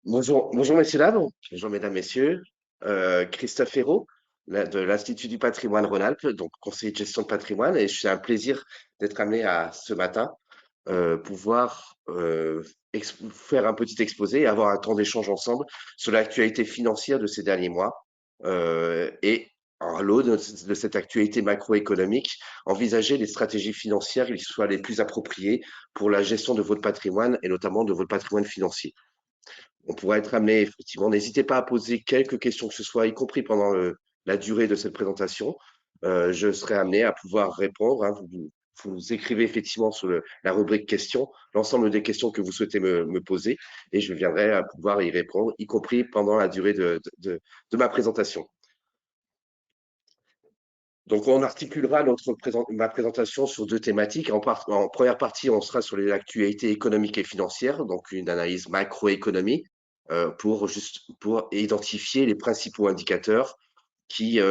Bonjour messieurs, dames, bonjour mesdames, messieurs. Christophe Hérault, de l'Institut du patrimoine Rhône-Alpes, donc conseiller de gestion de patrimoine, et c'est un plaisir d'être amené à ce matin pouvoir faire un petit exposé et avoir un temps d'échange ensemble sur l'actualité financière de ces derniers mois et à l'aune de cette actualité macroéconomique, envisager les stratégies financières qui soient les plus appropriées pour la gestion de votre patrimoine et notamment de votre patrimoine financier. On pourrait être amené, effectivement, n'hésitez pas à poser quelques questions que ce soit, y compris pendant la durée de cette présentation. Je serai amené à pouvoir répondre, hein. Vous écrivez effectivement sur la rubrique questions l'ensemble des questions que vous souhaitez me poser et je viendrai à pouvoir y répondre, y compris pendant la durée de ma présentation. Donc, on articulera ma présentation sur deux thématiques. En première partie, on sera sur les actualités économiques et financières, donc une analyse macroéconomique pour identifier les principaux indicateurs qui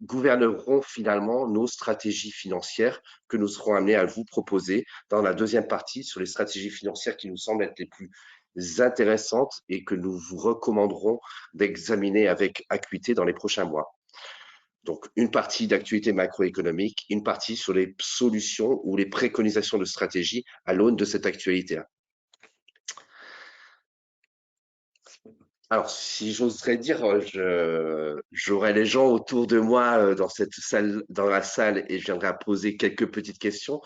gouverneront finalement nos stratégies financières que nous serons amenés à vous proposer dans la deuxième partie sur les stratégies financières qui nous semblent être les plus intéressantes et que nous vous recommanderons d'examiner avec acuité dans les prochains mois. Donc, une partie d'actualité macroéconomique, une partie sur les solutions ou les préconisations de stratégie à l'aune de cette actualité-là. Alors, si j'oserais dire, j'aurais les gens autour de moi dans cette salle, dans la salle, et j'aimerais poser quelques petites questions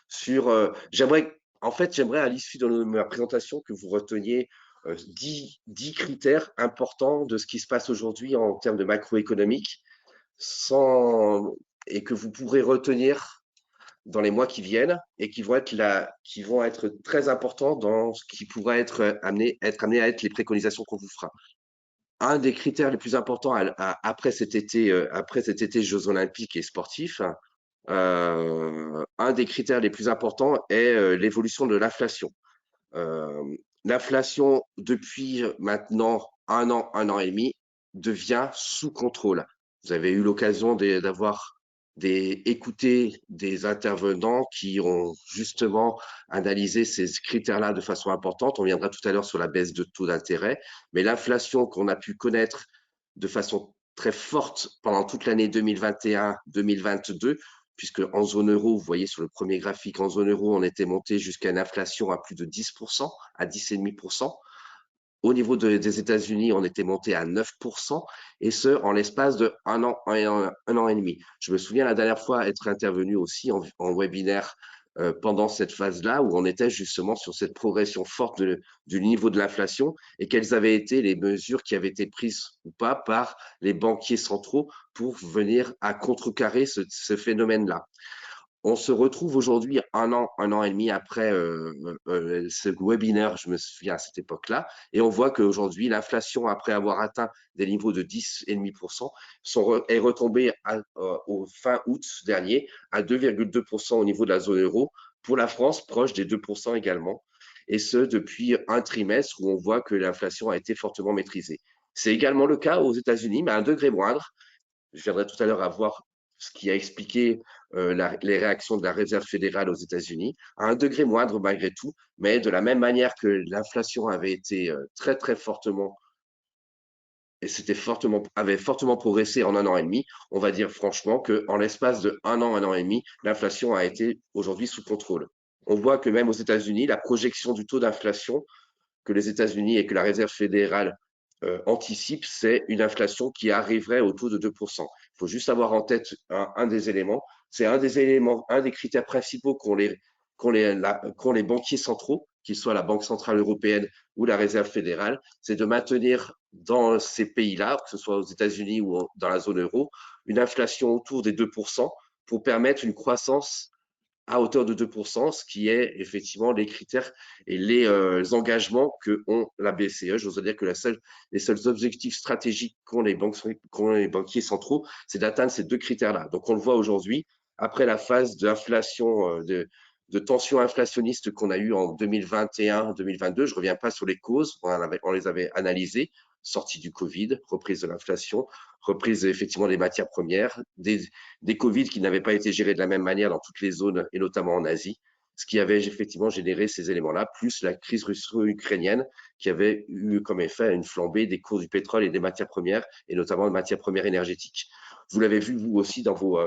sur. J'aimerais à l'issue de ma présentation que vous reteniez 10 critères importants de ce qui se passe aujourd'hui en termes de macroéconomique sans, et que vous pourrez retenir dans les mois qui viennent et qui vont être très importants dans ce qui pourra être amené à être les préconisations qu'on vous fera. Un des critères les plus importants après cet été Jeux olympiques et sportifs, un des critères les plus importants est l'évolution de l'inflation. Euh, L'inflation, depuis maintenant un an et demi, devient sous contrôle. Vous avez eu l'occasion d'avoir écouté des intervenants qui ont justement analysé ces critères-là de façon importante. On viendra tout à l'heure sur la baisse de taux d'intérêt, mais l'inflation qu'on a pu connaître de façon très forte pendant toute l'année 2021-2022, puisque en zone euro, vous voyez sur le premier graphique, en zone euro, on était monté jusqu'à une inflation à plus de 10%, à 10,5%. Au niveau des États-Unis, on était monté à 9%, et ce, en l'espace de un an et demi. Je me souviens la dernière fois être intervenu aussi en webinaire pendant cette phase-là, où on était justement sur cette progression forte du niveau de l'inflation, et quelles avaient été les mesures qui avaient été prises ou pas par les banquiers centraux pour venir à contrecarrer ce phénomène-là. On se retrouve aujourd'hui un an et demi après ce webinaire, je me souviens à cette époque-là, et on voit qu'aujourd'hui, l'inflation, après avoir atteint des niveaux de 10,5%, est retombée au fin août dernier à 2,2% au niveau de la zone euro, pour la France, proche des 2% également, et ce, depuis un trimestre où on voit que l'inflation a été fortement maîtrisée. C'est également le cas aux États-Unis, mais à un degré moindre. Je viendrai tout à l'heure à voir ce qui a expliqué les réactions de la Réserve fédérale aux États-Unis, à un degré moindre malgré tout, mais de la même manière que l'inflation avait été très très fortement et avait fortement progressé en un an et demi, on va dire franchement qu'en l'espace de un an et demi, l'inflation a été aujourd'hui sous contrôle. On voit que même aux États-Unis, la projection du taux d'inflation que les États-Unis et que la Réserve fédérale anticipe, c'est une inflation qui arriverait au taux de 2%. Il faut juste avoir en tête un des éléments. C'est un des critères principaux qu'ont les banquiers centraux, qu'ils soient la Banque centrale européenne ou la Réserve fédérale, c'est de maintenir dans ces pays-là, que ce soit aux États-Unis ou dans la zone euro, une inflation autour des 2% pour permettre une croissance à hauteur de 2%, ce qui est effectivement les critères et les engagements que ont la BCE. J'ose dire que les seuls objectifs stratégiques qu'ont les banquiers centraux, c'est d'atteindre ces deux critères-là. Donc on le voit aujourd'hui, après la phase d'inflation, de tension inflationniste qu'on a eue en 2021-2022, je ne reviens pas sur les causes, on les avait analysées, sortie du Covid, reprise de l'inflation, reprise effectivement des matières premières, des Covid qui n'avaient pas été gérés de la même manière dans toutes les zones et notamment en Asie. ce qui avait effectivement généré ces éléments-là, plus la crise russo-ukrainienne qui avait eu comme effet une flambée des cours du pétrole et des matières premières, et notamment des matières premières énergétiques. Vous l'avez vu, vous aussi, dans vos,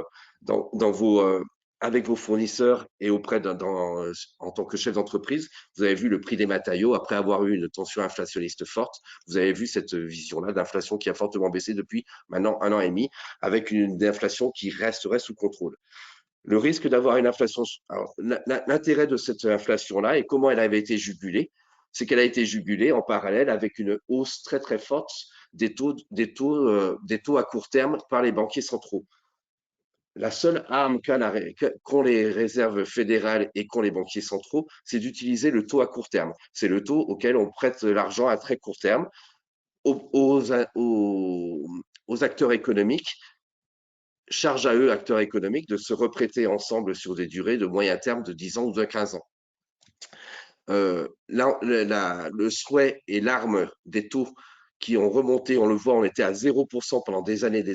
avec vos fournisseurs et en tant que chef d'entreprise, vous avez vu le prix des matériaux après avoir eu une tension inflationniste forte. Vous avez vu cette vision-là d'inflation qui a fortement baissé depuis maintenant 1 an et demi, avec une inflation qui resterait sous contrôle. Le risque d'avoir une inflation, l'intérêt de cette inflation-là et comment elle avait été jugulée, c'est qu'elle a été jugulée en parallèle avec une hausse très très forte des taux à court terme par les banquiers centraux. La seule arme qu'ont les réserves fédérales et qu'ont les banquiers centraux, c'est d'utiliser le taux à court terme. C'est le taux auquel on prête l'argent à très court terme aux acteurs économiques. Charge à eux, acteurs économiques, de se reprêter ensemble sur des durées de moyen terme de 10 ans ou de 15 ans. Le souhait et l'arme des taux qui ont remonté, on le voit, on était à 0% pendant des années,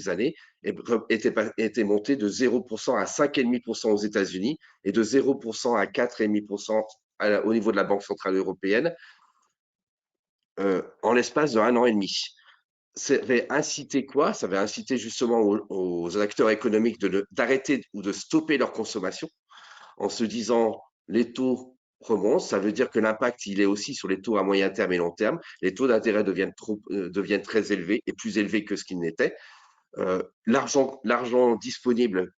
et était monté de 0% à 5,5% aux États-Unis et de 0% à 4,5% au niveau de la Banque centrale européenne en l'espace de 1 an et demi. Ça avait incité quoi? Ça avait incité justement aux acteurs économiques d'arrêter ou de stopper leur consommation en se disant les taux remontent, ça veut dire que l'impact, il est aussi sur les taux à moyen terme et long terme. Les taux d'intérêt deviennent très élevés et plus élevés que ce qu'ils n'étaient. L'argent disponible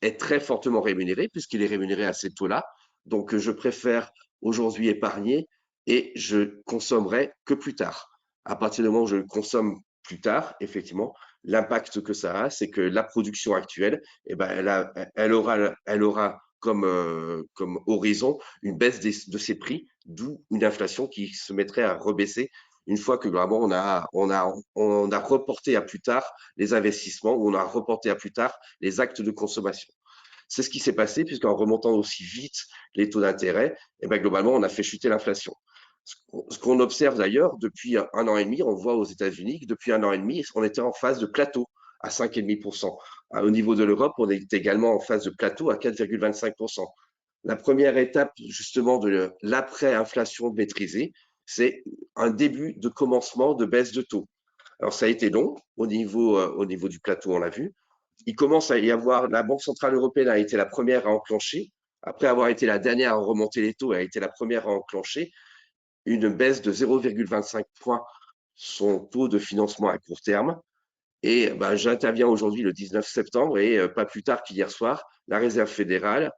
est très fortement rémunéré puisqu'il est rémunéré à ces taux-là. Donc, je préfère aujourd'hui épargner et je consommerai que plus tard. À partir du moment où je consomme plus tard, effectivement, l'impact que ça a, c'est que la production actuelle, eh ben, elle aura comme horizon une baisse de ses prix, d'où une inflation qui se mettrait à rebaisser une fois que vraiment on a reporté à plus tard les investissements ou on a reporté à plus tard les actes de consommation. C'est ce qui s'est passé, puisqu'en remontant aussi vite les taux d'intérêt, eh ben, globalement, on a fait chuter l'inflation. Ce qu'on observe d'ailleurs depuis 1 an et demi, on voit aux États-Unis que depuis 1 an et demi, on était en phase de plateau à 5,5%. Au niveau de l'Europe, on est également en phase de plateau à 4,25%. La première étape justement de l'après-inflation maîtrisée, c'est un début de commencement de baisse de taux. Alors ça a été long au niveau du plateau, on l'a vu. Il commence à y avoir, la Banque centrale européenne a été la première à enclencher, après avoir été la dernière à remonter les taux, elle a été la première à enclencher une baisse de 0,25 points son taux de financement à court terme. Et ben, j'interviens aujourd'hui le 19 septembre et pas plus tard qu'hier soir, la Réserve fédérale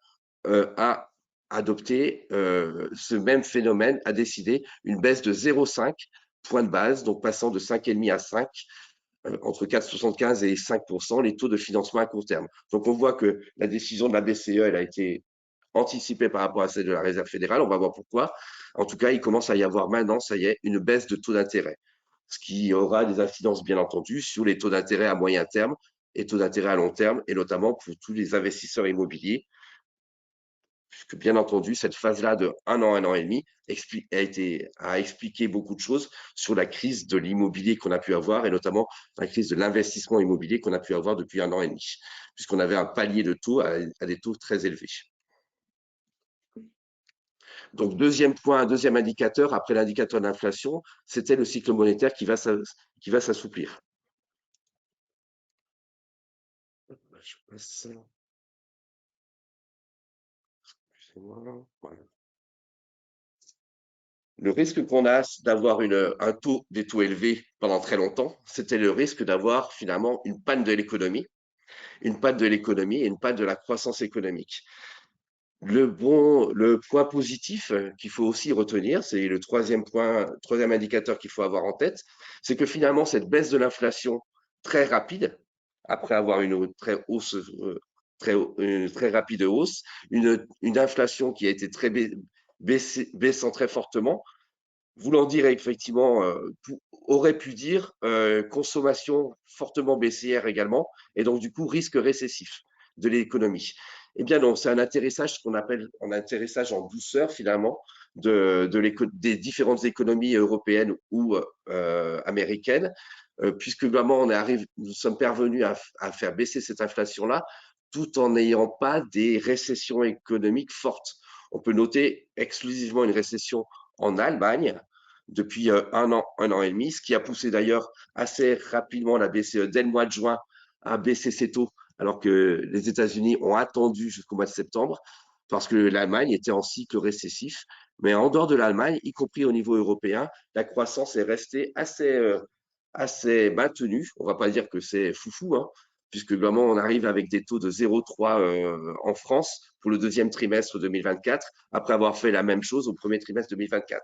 a adopté ce même phénomène, a décidé une baisse de 0,5 points de base, donc passant de 5,5 à 5, entre 4,75 et 5% les taux de financement à court terme. Donc on voit que la décision de la BCE, elle a été anticipée par rapport à celle de la Réserve fédérale. On va voir pourquoi. En tout cas, il commence à y avoir maintenant, ça y est, une baisse de taux d'intérêt, ce qui aura des incidences bien entendu sur les taux d'intérêt à moyen terme et taux d'intérêt à long terme, et notamment pour tous les investisseurs immobiliers, puisque bien entendu, cette phase-là de 1 an et demi a expliqué beaucoup de choses sur la crise de l'immobilier qu'on a pu avoir, et notamment la crise de l'investissement immobilier qu'on a pu avoir depuis 1 an et demi, puisqu'on avait un palier de taux à des taux très élevés. Donc, deuxième point, deuxième indicateur, après l'indicateur d'inflation, c'était le cycle monétaire qui va s'assouplir. Je passe. Excusez-moi. Voilà. Le risque qu'on a d'avoir des taux élevés pendant très longtemps, c'était le risque d'avoir finalement une panne de l'économie, et une panne de la croissance économique. Le point positif qu'il faut aussi retenir, c'est le troisième indicateur qu'il faut avoir en tête, c'est que finalement cette baisse de l'inflation très rapide, après avoir une très rapide hausse, une inflation qui a été baissant très fortement, voulant dire effectivement, aurait pu dire consommation fortement baissière également, et donc du coup risque récessif de l'économie. Eh bien non, c'est un atterrissage, ce qu'on appelle un atterrissage en douceur finalement des différentes économies européennes ou américaines, puisque vraiment nous sommes parvenus à faire baisser cette inflation-là tout en n'ayant pas des récessions économiques fortes. On peut noter exclusivement une récession en Allemagne depuis un an et demi, ce qui a poussé d'ailleurs assez rapidement la BCE dès le mois de juin à baisser ses taux, alors que les États-Unis ont attendu jusqu'au mois de septembre, parce que l'Allemagne était en cycle récessif. Mais en dehors de l'Allemagne, y compris au niveau européen, la croissance est restée assez maintenue. On ne va pas dire que c'est foufou, hein, puisque vraiment on arrive avec des taux de 0,3 en France pour le deuxième trimestre 2024, après avoir fait la même chose au premier trimestre 2024.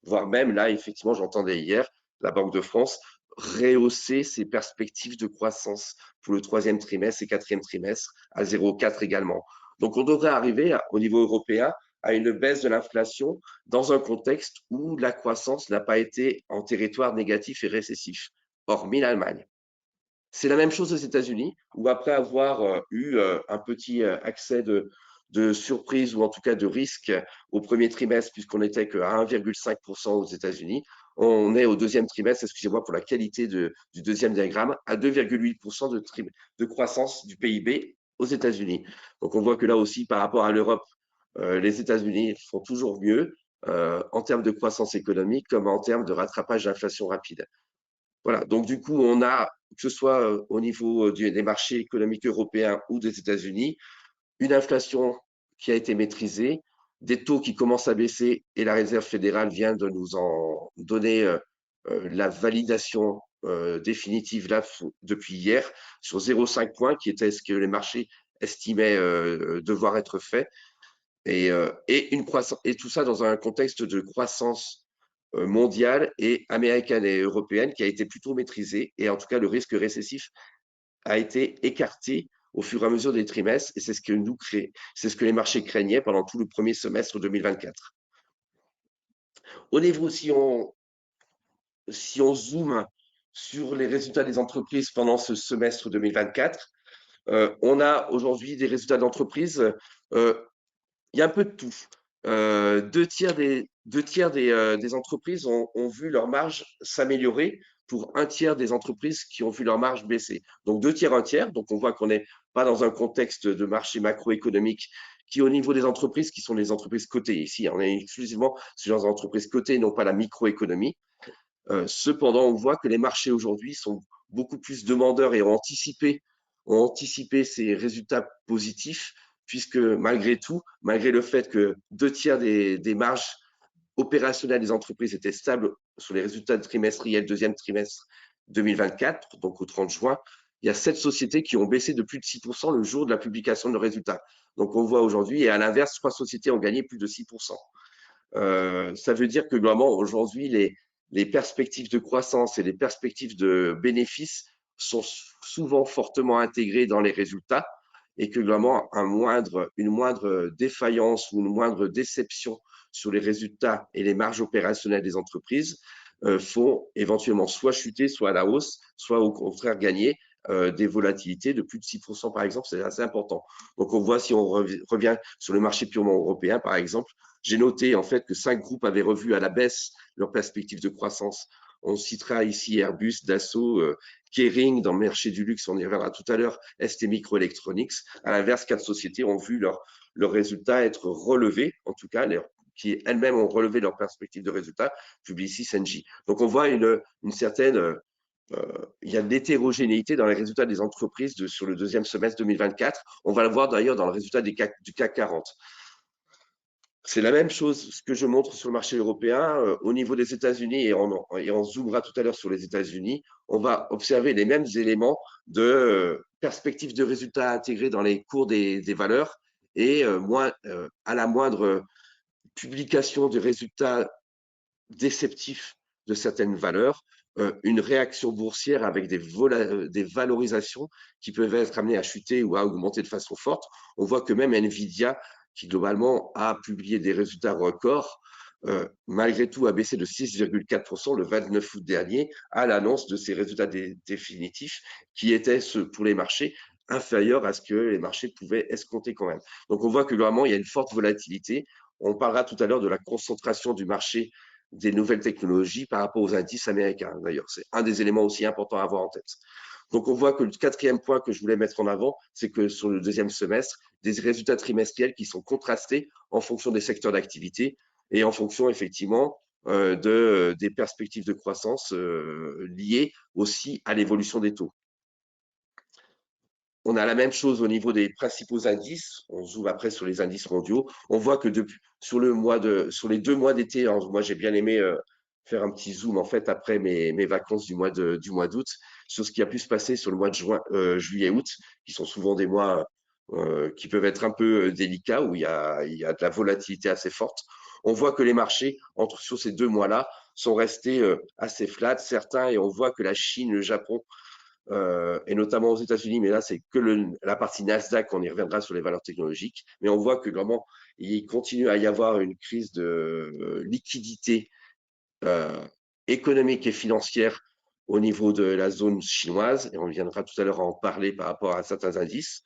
Voire même là, effectivement, j'entendais hier la Banque de France rehausser ses perspectives de croissance pour le troisième trimestre et quatrième trimestre à 0,4 également. Donc on devrait arriver au niveau européen à une baisse de l'inflation dans un contexte où la croissance n'a pas été en territoire négatif et récessif, hormis l'Allemagne. C'est la même chose aux États-Unis, où après avoir eu un petit accès de surprise ou en tout cas de risque au premier trimestre, puisqu'on n'était qu'à 1,5% aux États-Unis, on est au deuxième trimestre, excusez-moi pour la qualité du deuxième diagramme, à 2,8% de croissance du PIB aux États-Unis. Donc on voit que là aussi, par rapport à l'Europe, les États-Unis font toujours mieux en termes de croissance économique comme en termes de rattrapage d'inflation rapide. Voilà, donc du coup, on a, que ce soit au niveau des marchés économiques européens ou des États-Unis, une inflation qui a été maîtrisée, des taux qui commencent à baisser et la Réserve fédérale vient de nous en donner la validation définitive là, depuis hier sur 0,5 points, qui était ce que les marchés estimaient devoir être fait. Une croissance, et tout ça dans un contexte de croissance mondiale et américaine et européenne qui a été plutôt maîtrisée. Et en tout cas, le risque récessif a été écarté au fur et à mesure des trimestres. Et c'est ce que c'est ce que les marchés craignaient pendant tout le premier semestre 2024. Au niveau, si on zoome sur les résultats des entreprises pendant ce semestre 2024, on a aujourd'hui des résultats d'entreprises. Il y a un peu de tout. Deux tiers des entreprises ont vu leur marge s'améliorer pour un tiers des entreprises qui ont vu leur marge baisser. Donc deux tiers, un tiers. Donc on voit qu'on n'est pas dans un contexte de marché macroéconomique qui, au niveau des entreprises, qui sont les entreprises cotées ici, on est exclusivement sur les entreprises cotées, non pas la microéconomie. Cependant, on voit que les marchés aujourd'hui sont beaucoup plus demandeurs et ont anticipé ces résultats positifs, puisque malgré tout, malgré le fait que deux tiers des marges opérationnelles des entreprises étaient stables sur les résultats trimestriels deuxième trimestre 2024, donc au 30 juin, il y a 7 sociétés qui ont baissé de plus de 6% le jour de la publication de leurs résultats. Donc on voit aujourd'hui, et à l'inverse, 3 sociétés ont gagné plus de 6%. Ça veut dire que globalement, aujourd'hui, les perspectives de croissance et les perspectives de bénéfices sont souvent fortement intégrées dans les résultats et que globalement, une moindre défaillance ou une moindre déception sur les résultats et les marges opérationnelles des entreprises font éventuellement soit chuter, soit à la hausse, soit au contraire gagner des volatilités de plus de 6% par exemple, c'est assez important. Donc on voit si on revient sur le marché purement européen par exemple, j'ai noté en fait que 5 groupes avaient revu à la baisse leurs perspectives de croissance. On citera ici Airbus, Dassault, Kering dans le marché du luxe, on y reviendra tout à l'heure, ST Microelectronics. À l'inverse, 4 sociétés ont vu leurs résultats être relevés, en tout cas, qui elles-mêmes ont relevé leurs perspectives de résultats, Publicis, Engie. Donc on voit une certaine il y a de l'hétérogénéité dans les résultats des entreprises sur le deuxième semestre 2024. On va le voir d'ailleurs dans le résultat du CAC 40. C'est la même chose, ce que je montre sur le marché européen. Au niveau des États-Unis, et on zoomera tout à l'heure sur les États-Unis, on va observer les mêmes éléments de perspective de résultats intégrés dans les cours des valeurs et à la moindre publication de résultats déceptifs de certaines valeurs, une réaction boursière avec des valorisations qui peuvent être amenées à chuter ou à augmenter de façon forte. On voit que même Nvidia, qui globalement a publié des résultats records, malgré tout a baissé de 6,4% le 29 août dernier à l'annonce de ses résultats définitifs qui étaient, pour les marchés, inférieurs à ce que les marchés pouvaient escompter quand même. Donc on voit que globalement, il y a une forte volatilité. On parlera tout à l'heure de la concentration du marché des nouvelles technologies par rapport aux indices américains. D'ailleurs, c'est un des éléments aussi importants à avoir en tête. Donc, on voit que le quatrième point que je voulais mettre en avant, c'est que sur le deuxième semestre, des résultats trimestriels qui sont contrastés en fonction des secteurs d'activité et en fonction effectivement des perspectives de croissance liées aussi à l'évolution des taux. On a la même chose au niveau des principaux indices. On zoome après sur les indices mondiaux. On voit que sur les 2 mois d'été, moi j'ai bien aimé faire un petit zoom en fait après mes vacances du mois d'août sur ce qui a pu se passer sur le mois de juillet, août, qui sont souvent des mois qui peuvent être un peu délicats où il y a de la volatilité assez forte. On voit que les marchés sur ces 2 mois-là sont restés assez flats, certains, et on voit que la Chine, le Japon et notamment aux États-Unis, mais là, c'est que la partie Nasdaq, on y reviendra sur les valeurs technologiques, mais on voit que vraiment, il continue à y avoir une crise de liquidité euh, économique et financière au niveau de la zone chinoise, et on viendra tout à l'heure en parler par rapport à certains indices.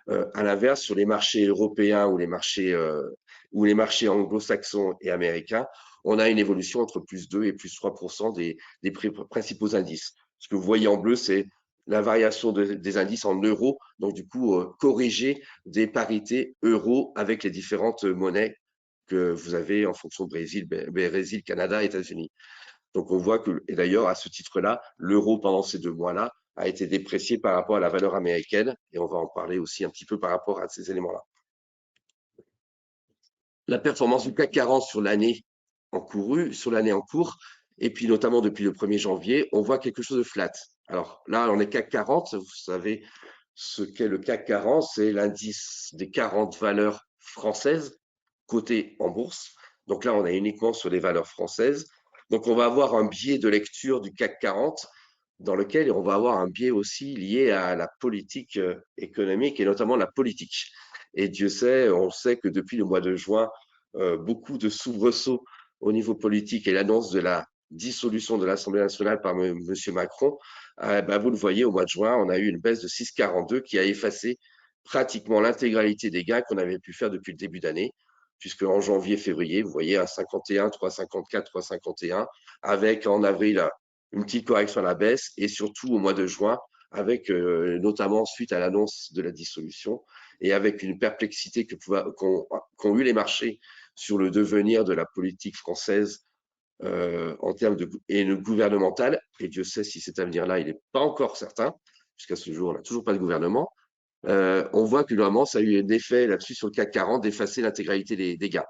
À l'inverse, sur les marchés européens ou les marchés anglo-saxons et américains, on a une évolution entre plus 2 et plus 3% des principaux indices. Ce que vous voyez en bleu, c'est la variation des indices en euros, donc du coup, corriger des parités euros avec les différentes monnaies que vous avez en fonction de Brésil, Canada, États-Unis. Donc on voit que, et d'ailleurs à ce titre-là, l'euro pendant ces 2 mois-là a été déprécié par rapport à la valeur américaine, et on va en parler aussi un petit peu par rapport à ces éléments-là. La performance du CAC 40 sur l'année en cours, et puis notamment depuis le 1er janvier, on voit quelque chose de flat. Alors là, on est CAC 40, vous savez ce qu'est le CAC 40, c'est l'indice des 40 valeurs françaises cotées en bourse. Donc là, on est uniquement sur les valeurs françaises. Donc on va avoir un biais de lecture du CAC 40 dans lequel on va avoir un biais aussi lié à la politique économique et notamment la politique. Et Dieu sait, on sait que depuis le mois de juin, beaucoup de soubresauts au niveau politique et l'annonce de la dissolution de l'Assemblée nationale par M. Macron, vous le voyez, au mois de juin, on a eu une baisse de 6,42 qui a effacé pratiquement l'intégralité des gains qu'on avait pu faire depuis le début d'année, puisque en janvier, février, vous voyez, à 51, 3,54, 3,51, avec en avril une petite correction à la baisse, et surtout au mois de juin, avec notamment suite à l'annonce de la dissolution, et avec une perplexité qu'ont eu les marchés sur le devenir de la politique française en termes gouvernemental, et Dieu sait si cet avenir-là, il n'est pas encore certain, puisqu'à ce jour, on n'a toujours pas de gouvernement. On voit que normalement, ça a eu un effet là-dessus sur le CAC 40 d'effacer l'intégralité des gains.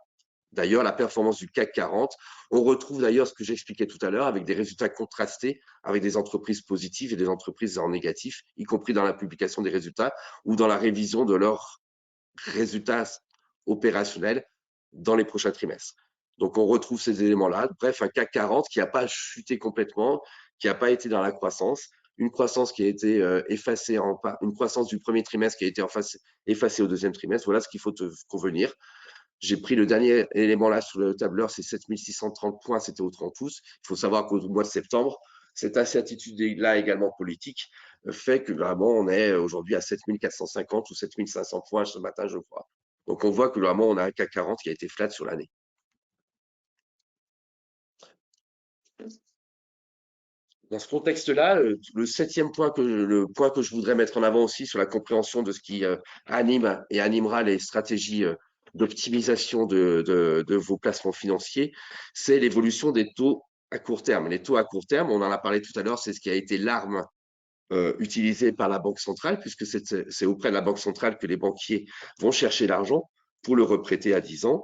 D'ailleurs, la performance du CAC 40, on retrouve d'ailleurs ce que j'expliquais tout à l'heure avec des résultats contrastés, avec des entreprises positives et des entreprises en négatif, y compris dans la publication des résultats ou dans la révision de leurs résultats opérationnels dans les prochains trimestres. Donc, on retrouve ces éléments-là. Bref, un CAC 40 qui n'a pas chuté complètement, qui n'a pas été dans la croissance, une croissance qui a été effacée, une croissance du premier trimestre qui a été effacée au deuxième trimestre. Voilà ce qu'il faut te convenir. J'ai pris le dernier élément là sur le tableur, c'est 7630 points, c'était au 30 août. Il faut savoir qu'au mois de septembre, cette incertitude-là également politique fait que vraiment on est aujourd'hui à 7450 ou 7500 points ce matin, je crois. Donc on voit que vraiment on a un CAC 40 qui a été flat sur l'année. Dans ce contexte-là, le point que je voudrais mettre en avant aussi sur la compréhension de ce qui anime et animera les stratégies d'optimisation de vos placements financiers, c'est l'évolution des taux à court terme. Les taux à court terme, on en a parlé tout à l'heure, c'est ce qui a été l'arme utilisée par la Banque centrale, puisque c'est auprès de la Banque centrale que les banquiers vont chercher l'argent pour le reprêter à 10 ans.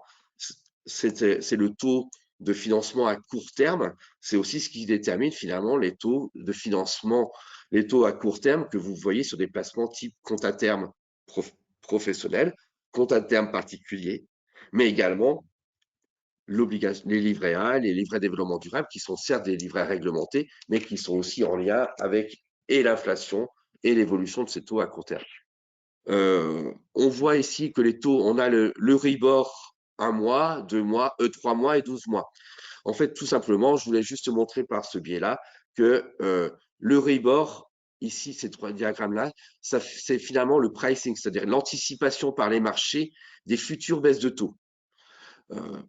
C'est le taux de financement à court terme, c'est aussi ce qui détermine finalement les taux de financement, les taux à court terme que vous voyez sur des placements type compte à terme professionnel, compte à terme particulier, mais également les livrets A, les livrets développement durable, qui sont certes des livrets réglementés, mais qui sont aussi en lien avec et l'inflation et l'évolution de ces taux à court terme. On voit ici que les taux, on a l'Euribor 1 mois, 2 mois, 3 mois et 12 mois. En fait, tout simplement, je voulais juste montrer par ce biais-là que l'Euribor, ici, ces 3 diagrammes-là, c'est finalement le pricing, c'est-à-dire l'anticipation par les marchés des futures baisses de taux.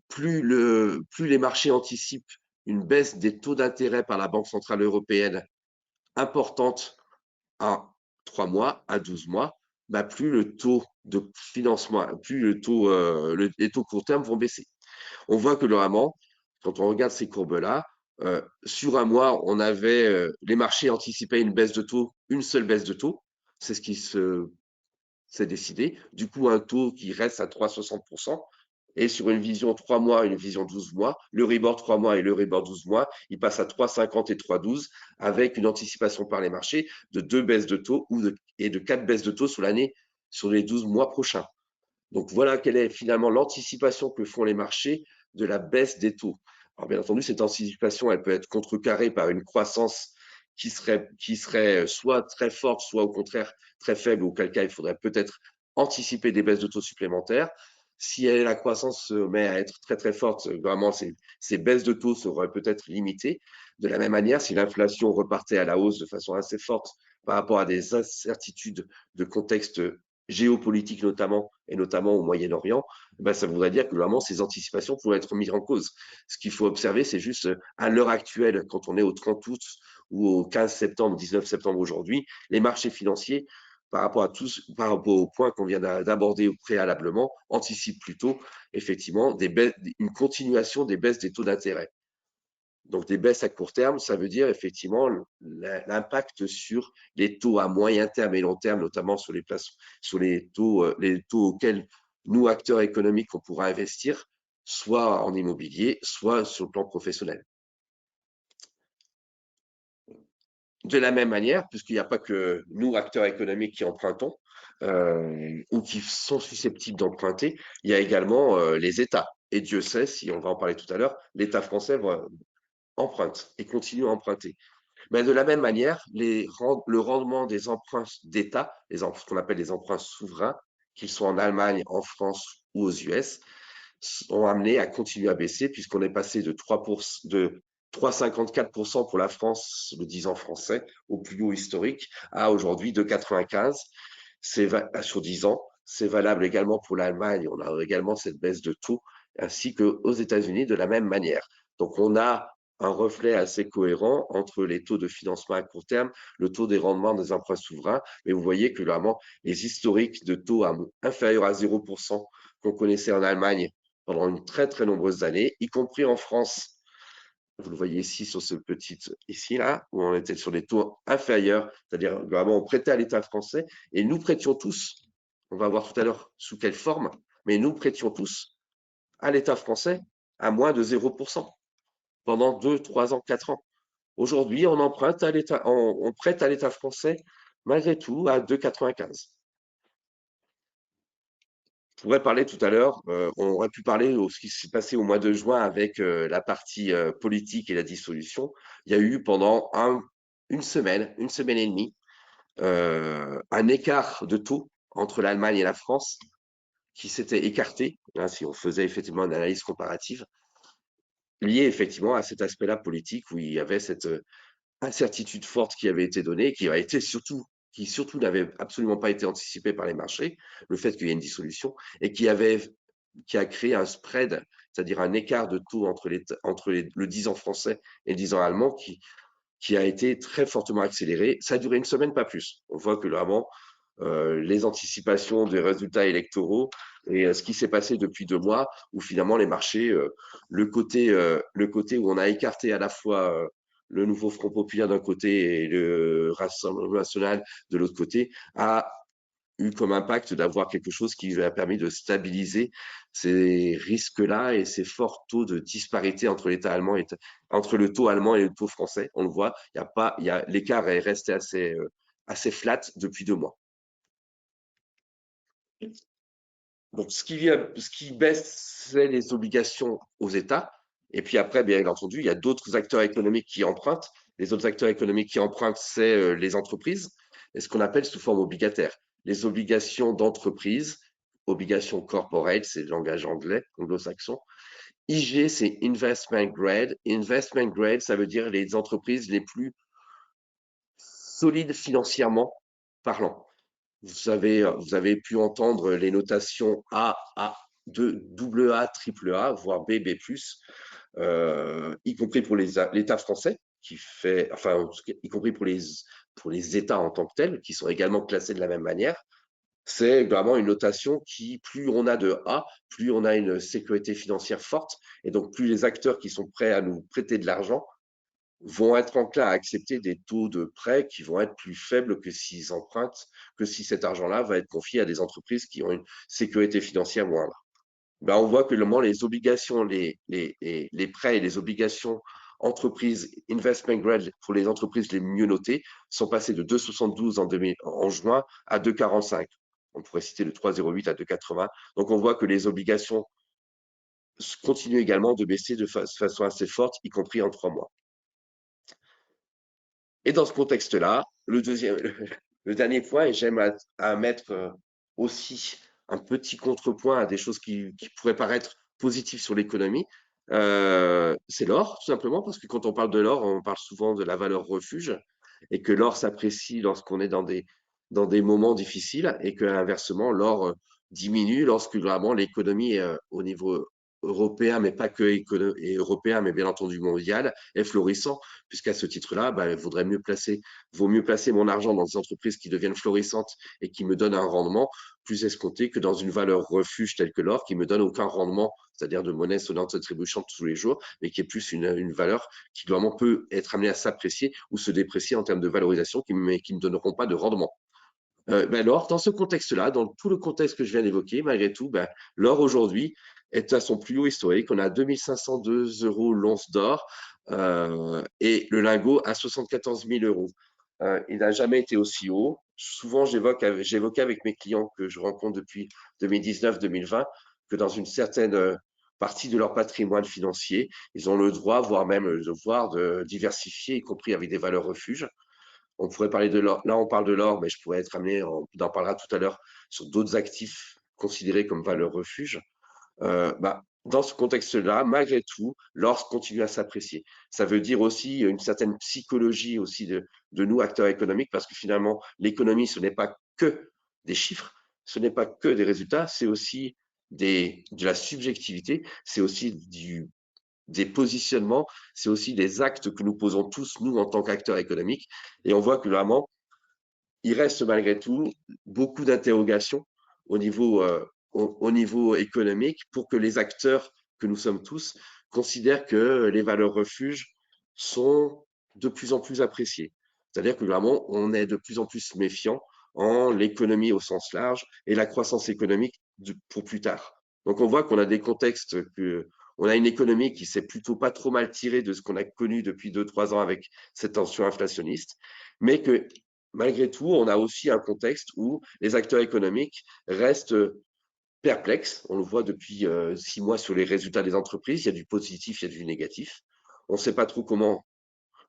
Plus les marchés anticipent une baisse des taux d'intérêt par la Banque centrale européenne importante à 3 mois, à 12 mois, bah, plus le taux de financement, plus le taux, les taux court terme vont baisser. On voit que vraiment, quand on regarde ces courbes-là, sur un mois, on avait les marchés anticipaient une baisse de taux, une seule baisse de taux. C'est ce qui s'est décidé. Du coup, un taux qui reste à 3,60%. Et sur une vision 3 mois, une vision 12 mois, le rebord 3 mois et le rebord 12 mois, il passe à 3,50 et 3,12 avec une anticipation par les marchés de 2 baisses de taux et de 4 baisses de taux sur l'année, sur les 12 mois prochains. Donc voilà quelle est finalement l'anticipation que font les marchés de la baisse des taux. Alors bien entendu, cette anticipation, elle peut être contrecarrée par une croissance qui serait soit très forte, soit au contraire très faible, auquel cas il faudrait peut-être anticiper des baisses de taux supplémentaires. Si la croissance se met à être très très forte, vraiment ces baisses de taux seraient peut-être limitées. De la même manière, si l'inflation repartait à la hausse de façon assez forte par rapport à des incertitudes de contexte géopolitique notamment, et notamment au Moyen-Orient, ben ça voudrait dire que vraiment ces anticipations pourraient être mises en cause. Ce qu'il faut observer, c'est juste à l'heure actuelle, quand on est au 30 août ou au 15 septembre, 19 septembre aujourd'hui, les marchés financiers, par rapport à tous, par rapport au point qu'on vient d'aborder préalablement, anticipent plutôt effectivement une continuation des baisses des taux d'intérêt. Donc des baisses à court terme, ça veut dire effectivement l'impact sur les taux à moyen terme et long terme, notamment sur sur les taux auxquels nous, acteurs économiques, on pourra investir, soit en immobilier, soit sur le plan professionnel. De la même manière, puisqu'il n'y a pas que nous, acteurs économiques, qui empruntons ou qui sont susceptibles d'emprunter, il y a également les États. Et Dieu sait, si on va en parler tout à l'heure, l'État français emprunte et continue à emprunter. Mais de la même manière, le rendement des emprunts d'État, ce qu'on appelle les emprunts souverains, qu'ils soient en Allemagne, en France ou aux US, sont amenés à continuer à baisser puisqu'on est passé de 3,54% pour la France, le 10 ans français, au plus haut historique, à aujourd'hui 2,95 sur 10 ans. C'est valable également pour l'Allemagne. On a également cette baisse de taux, ainsi qu'aux États-Unis de la même manière. Donc on a un reflet assez cohérent entre les taux de financement à court terme, le taux des rendements des emprunts souverains, mais vous voyez que vraiment les historiques de taux inférieurs à 0% qu'on connaissait en Allemagne pendant une très très nombreuses années, y compris en France. Vous le voyez ici sur ce petit ici là, où on était sur des taux inférieurs, c'est-à-dire vraiment on prêtait à l'État français et nous prêtions tous, on va voir tout à l'heure sous quelle forme, mais nous prêtions tous à l'État français à moins de 0% pendant 2, 3 ans, 4 ans. Aujourd'hui, on emprunte à l'État, on prête à l'État français malgré tout à 2,95. Je pourrais parler tout à l'heure, on aurait pu parler de ce qui s'est passé au mois de juin avec la partie politique et la dissolution. Il y a eu pendant une semaine et demie, un écart de taux entre l'Allemagne et la France qui s'était écarté, hein, si on faisait effectivement une analyse comparative, liée effectivement à cet aspect-là politique où il y avait cette incertitude forte qui avait été donnée, qui surtout n'avait absolument pas été anticipée par les marchés, le fait qu'il y ait une dissolution, et qui a créé un spread, c'est-à-dire un écart de taux entre le 10 ans français et le 10 ans allemand qui a été très fortement accéléré. Ça a duré une semaine, pas plus. On voit que vraiment, les anticipations des résultats électoraux et ce qui s'est passé depuis 2 mois, où finalement les marchés, le côté où on a écarté à la fois le nouveau Front populaire d'un côté et le Rassemblement national de l'autre côté, a eu comme impact d'avoir quelque chose qui lui a permis de stabiliser ces risques-là et ces forts taux de disparité entre l'État allemand et entre le taux allemand et le taux français. On le voit, l'écart est resté assez flat depuis 2 mois. Donc, ce qui baisse, c'est les obligations aux États. Et puis après, bien entendu, il y a d'autres acteurs économiques qui empruntent. Les autres acteurs économiques qui empruntent, c'est les entreprises, et ce qu'on appelle sous forme obligataire. Les obligations d'entreprise, obligations corporate, c'est le langage anglais, anglo-saxon. IG, c'est investment grade. Investment grade, ça veut dire les entreprises les plus solides financièrement parlant. Vous avez pu entendre les notations de double A, triple A, voire B, B+, y compris pour l'État français, y compris pour les pour les États en tant que tels, qui sont également classés de la même manière, c'est vraiment une notation qui, plus on a de A, plus on a une sécurité financière forte, et donc plus les acteurs qui sont prêts à nous prêter de l'argent vont être enclins à accepter des taux de prêt qui vont être plus faibles que s'ils empruntent, que si cet argent-là va être confié à des entreprises qui ont une sécurité financière moindre. Ben, on voit que les obligations, les prêts et les obligations entreprises investment grade pour les entreprises les mieux notées sont passés de 2,72 en juin à 2,45. On pourrait citer le 3,08 à 2,80. Donc on voit que les obligations continuent également de baisser de façon assez forte, y compris en 3 mois. Et dans ce contexte-là, le dernier point, et j'aime à mettre aussi un petit contrepoint à des choses qui pourraient paraître positives sur l'économie, c'est l'or, tout simplement, parce que quand on parle de l'or, on parle souvent de la valeur refuge, et que l'or s'apprécie lorsqu'on est dans des moments difficiles, et que inversement, l'or diminue lorsque vraiment l'économie au niveau européen, mais pas que et européen, mais bien entendu mondial, est florissant, puisqu'à ce titre-là, bah, vaut mieux placer mon argent dans des entreprises qui deviennent florissantes et qui me donnent un rendement plus escompté que dans une valeur refuge telle que l'or qui me donne aucun rendement, c'est-à-dire de monnaie sonnante et trébuchante tous les jours, mais qui est plus une valeur qui globalement peut être amenée à s'apprécier ou se déprécier en termes de valorisation qui ne me donneront pas de rendement. Ben alors, dans ce contexte-là, dans tout le contexte que je viens d'évoquer, malgré tout, ben, l'or aujourd'hui est à son plus haut historique. On a 2502 euros l'once d'or et le lingot à 74 000 euros. Il n'a jamais été aussi haut. Souvent, j'évoquais avec mes clients que je rencontre depuis 2019-2020 que dans une certaine partie de leur patrimoine financier, ils ont le droit, voire même le devoir de diversifier, y compris avec des valeurs refuges. On pourrait parler de l'or. Là, on parle de l'or, mais je pourrais être amené, on en parlera tout à l'heure, sur d'autres actifs considérés comme valeur refuge. Bah, dans ce contexte-là, malgré tout, l'or continue à s'apprécier. Ça veut dire aussi une certaine psychologie aussi de nous, acteurs économiques, parce que finalement, l'économie, ce n'est pas que des chiffres, ce n'est pas que des résultats, c'est aussi de la subjectivité, c'est aussi des positionnements, c'est aussi des actes que nous posons tous, nous, en tant qu'acteurs économiques. Et on voit que vraiment, il reste malgré tout beaucoup d'interrogations au niveau, au niveau économique pour que les acteurs que nous sommes tous considèrent que les valeurs refuges sont de plus en plus appréciées. C'est-à-dire que vraiment, on est de plus en plus méfiant en l'économie au sens large et la croissance économique pour plus tard. Donc on voit qu'on a des contextes que on a une économie qui s'est plutôt pas trop mal tirée de ce qu'on a connu depuis 2, 3 ans avec cette tension inflationniste, mais que malgré tout, on a aussi un contexte où les acteurs économiques restent perplexes. On le voit depuis 6 mois sur les résultats des entreprises. Il y a du positif, il y a du négatif. On ne sait pas trop comment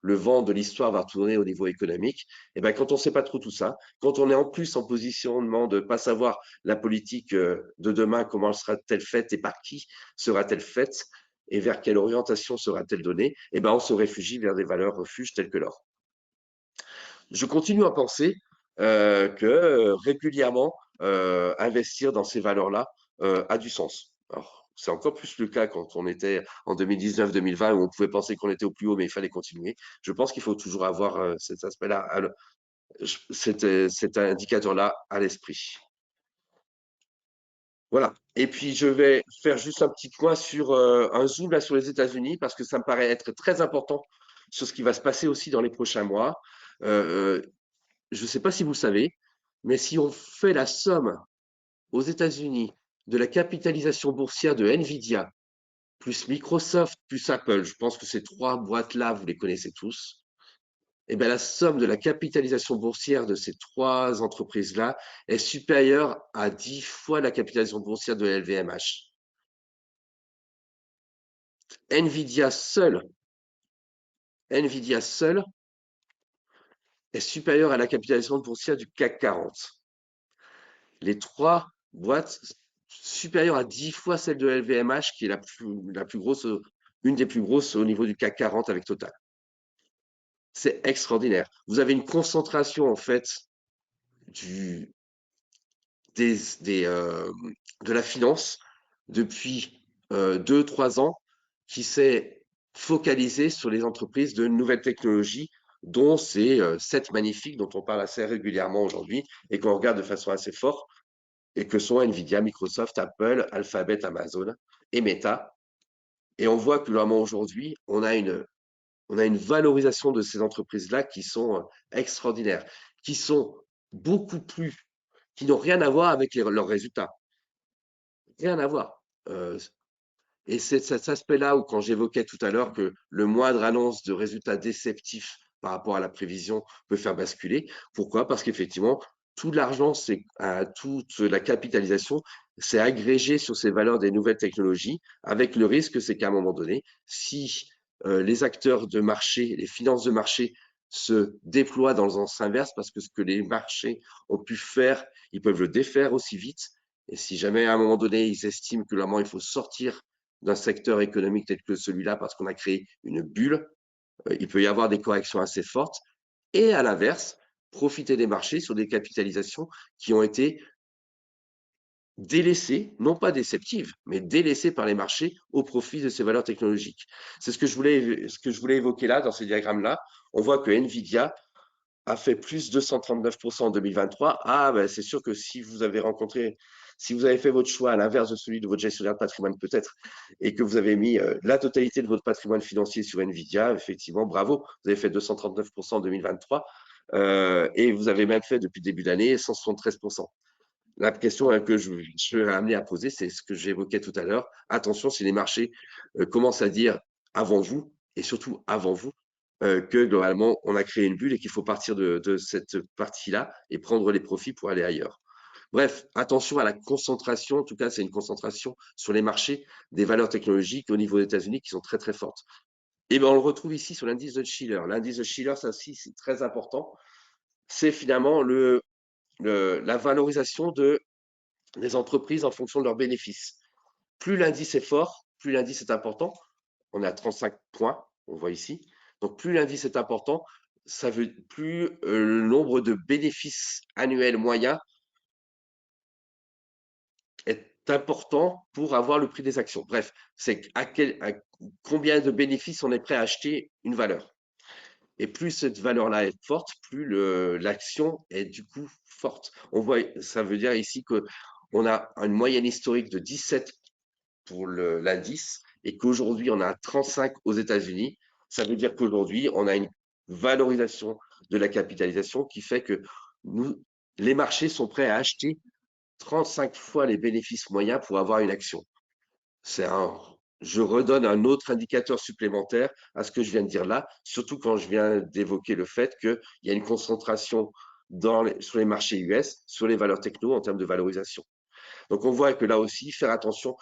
le vent de l'histoire va tourner au niveau économique. Et ben, quand on ne sait pas trop tout ça, quand on est en plus en positionnement de ne pas savoir la politique de demain, comment sera-t-elle faite et par qui sera-t-elle faite et vers quelle orientation sera-t-elle donnée, et ben, on se réfugie vers des valeurs refuges telles que l'or. Je continue à penser que régulièrement, investir dans ces valeurs-là a du sens. Alors, c'est encore plus le cas quand on était en 2019-2020 où on pouvait penser qu'on était au plus haut, mais il fallait continuer. Je pense qu'il faut toujours avoir cet aspect-là, cet indicateur-là à l'esprit. Voilà. Et puis, je vais faire juste un petit point sur un zoom là sur les États-Unis parce que ça me paraît être très important sur ce qui va se passer aussi dans les prochains mois. Euh, je ne sais pas si vous savez, mais si on fait la somme aux États-Unis de la capitalisation boursière de Nvidia, plus Microsoft, plus Apple, je pense que ces trois boîtes-là, vous les connaissez tous, et bien la somme de la capitalisation boursière de ces trois entreprises-là est supérieure à 10 fois la capitalisation boursière de LVMH. Nvidia seule, Nvidia seule est supérieure à la capitalisation boursière du CAC 40. Les trois boîtes supérieures à 10 fois celle de LVMH, qui est la plus grosse, une des plus grosses au niveau du CAC 40 avec Total. C'est extraordinaire. Vous avez une concentration, en fait, du, des, des, de la finance depuis 2, 3 ans qui s'est focalisée sur les entreprises de nouvelles technologies dont ces 7 magnifiques dont on parle assez régulièrement aujourd'hui et qu'on regarde de façon assez forte, et que sont Nvidia, Microsoft, Apple, Alphabet, Amazon et Meta. Et on voit que vraiment aujourd'hui, on a une valorisation de ces entreprises-là qui sont extraordinaires, qui sont beaucoup plus, qui n'ont rien à voir avec leurs résultats. Rien à voir. Et c'est cet aspect-là où, quand j'évoquais tout à l'heure que le moindre annonce de résultats déceptifs par rapport à la prévision peut faire basculer. Pourquoi? Parce qu'effectivement, tout l'argent, toute la capitalisation, c'est agrégé sur ces valeurs des nouvelles technologies, avec le risque, c'est qu'à un moment donné, si les acteurs de marché, les finances de marché se déploient dans le sens inverse, parce que ce que les marchés ont pu faire, ils peuvent le défaire aussi vite. Et si jamais à un moment donné, ils estiment que vraiment il faut sortir d'un secteur économique tel que celui-là parce qu'on a créé une bulle, il peut y avoir des corrections assez fortes. Et à l'inverse, profiter des marchés sur des capitalisations qui ont été délaissées, non pas déceptives, mais délaissées par les marchés au profit de ces valeurs technologiques. C'est ce que je voulais évoquer là, dans ces diagrammes-là. On voit que Nvidia a fait plus 239% en 2023. Ah, ben, c'est sûr que si vous avez fait votre choix à l'inverse de celui de votre gestionnaire de patrimoine peut-être, et que vous avez mis la totalité de votre patrimoine financier sur Nvidia, effectivement, bravo, vous avez fait 239% en 2023, et vous avez même fait depuis le début d'année 173%. La question que je suis amené à poser, c'est ce que j'évoquais tout à l'heure. Attention, si les marchés commencent à dire avant vous, et surtout avant vous, que globalement, on a créé une bulle et qu'il faut partir de cette partie-là et prendre les profits pour aller ailleurs. Bref, attention à la concentration. En tout cas, c'est une concentration sur les marchés des valeurs technologiques au niveau des États-Unis qui sont très, très fortes. Et bien, on le retrouve ici sur l'indice de Shiller. L'indice de Shiller, ça aussi, c'est très important. C'est finalement la valorisation des entreprises en fonction de leurs bénéfices. Plus l'indice est fort, plus l'indice est important. On est à 35 points, on voit ici. Donc plus l'indice est important, ça veut plus le nombre de bénéfices annuels moyens est important pour avoir le prix des actions. Bref, c'est à combien de bénéfices on est prêt à acheter une valeur. Et plus cette valeur-là est forte, plus l'action est du coup forte. On voit, ça veut dire ici que on a une moyenne historique de 17 pour l'indice et qu'aujourd'hui on a 35 aux États-Unis. Ça veut dire qu'aujourd'hui on a une valorisation de la capitalisation qui fait que les marchés sont prêts à acheter 35 fois les bénéfices moyens pour avoir une action. Je redonne un autre indicateur supplémentaire à ce que je viens de dire là, surtout quand je viens d'évoquer le fait qu'il y a une concentration sur les marchés US, sur les valeurs techno en termes de valorisation. Donc on voit que là aussi, faire attention.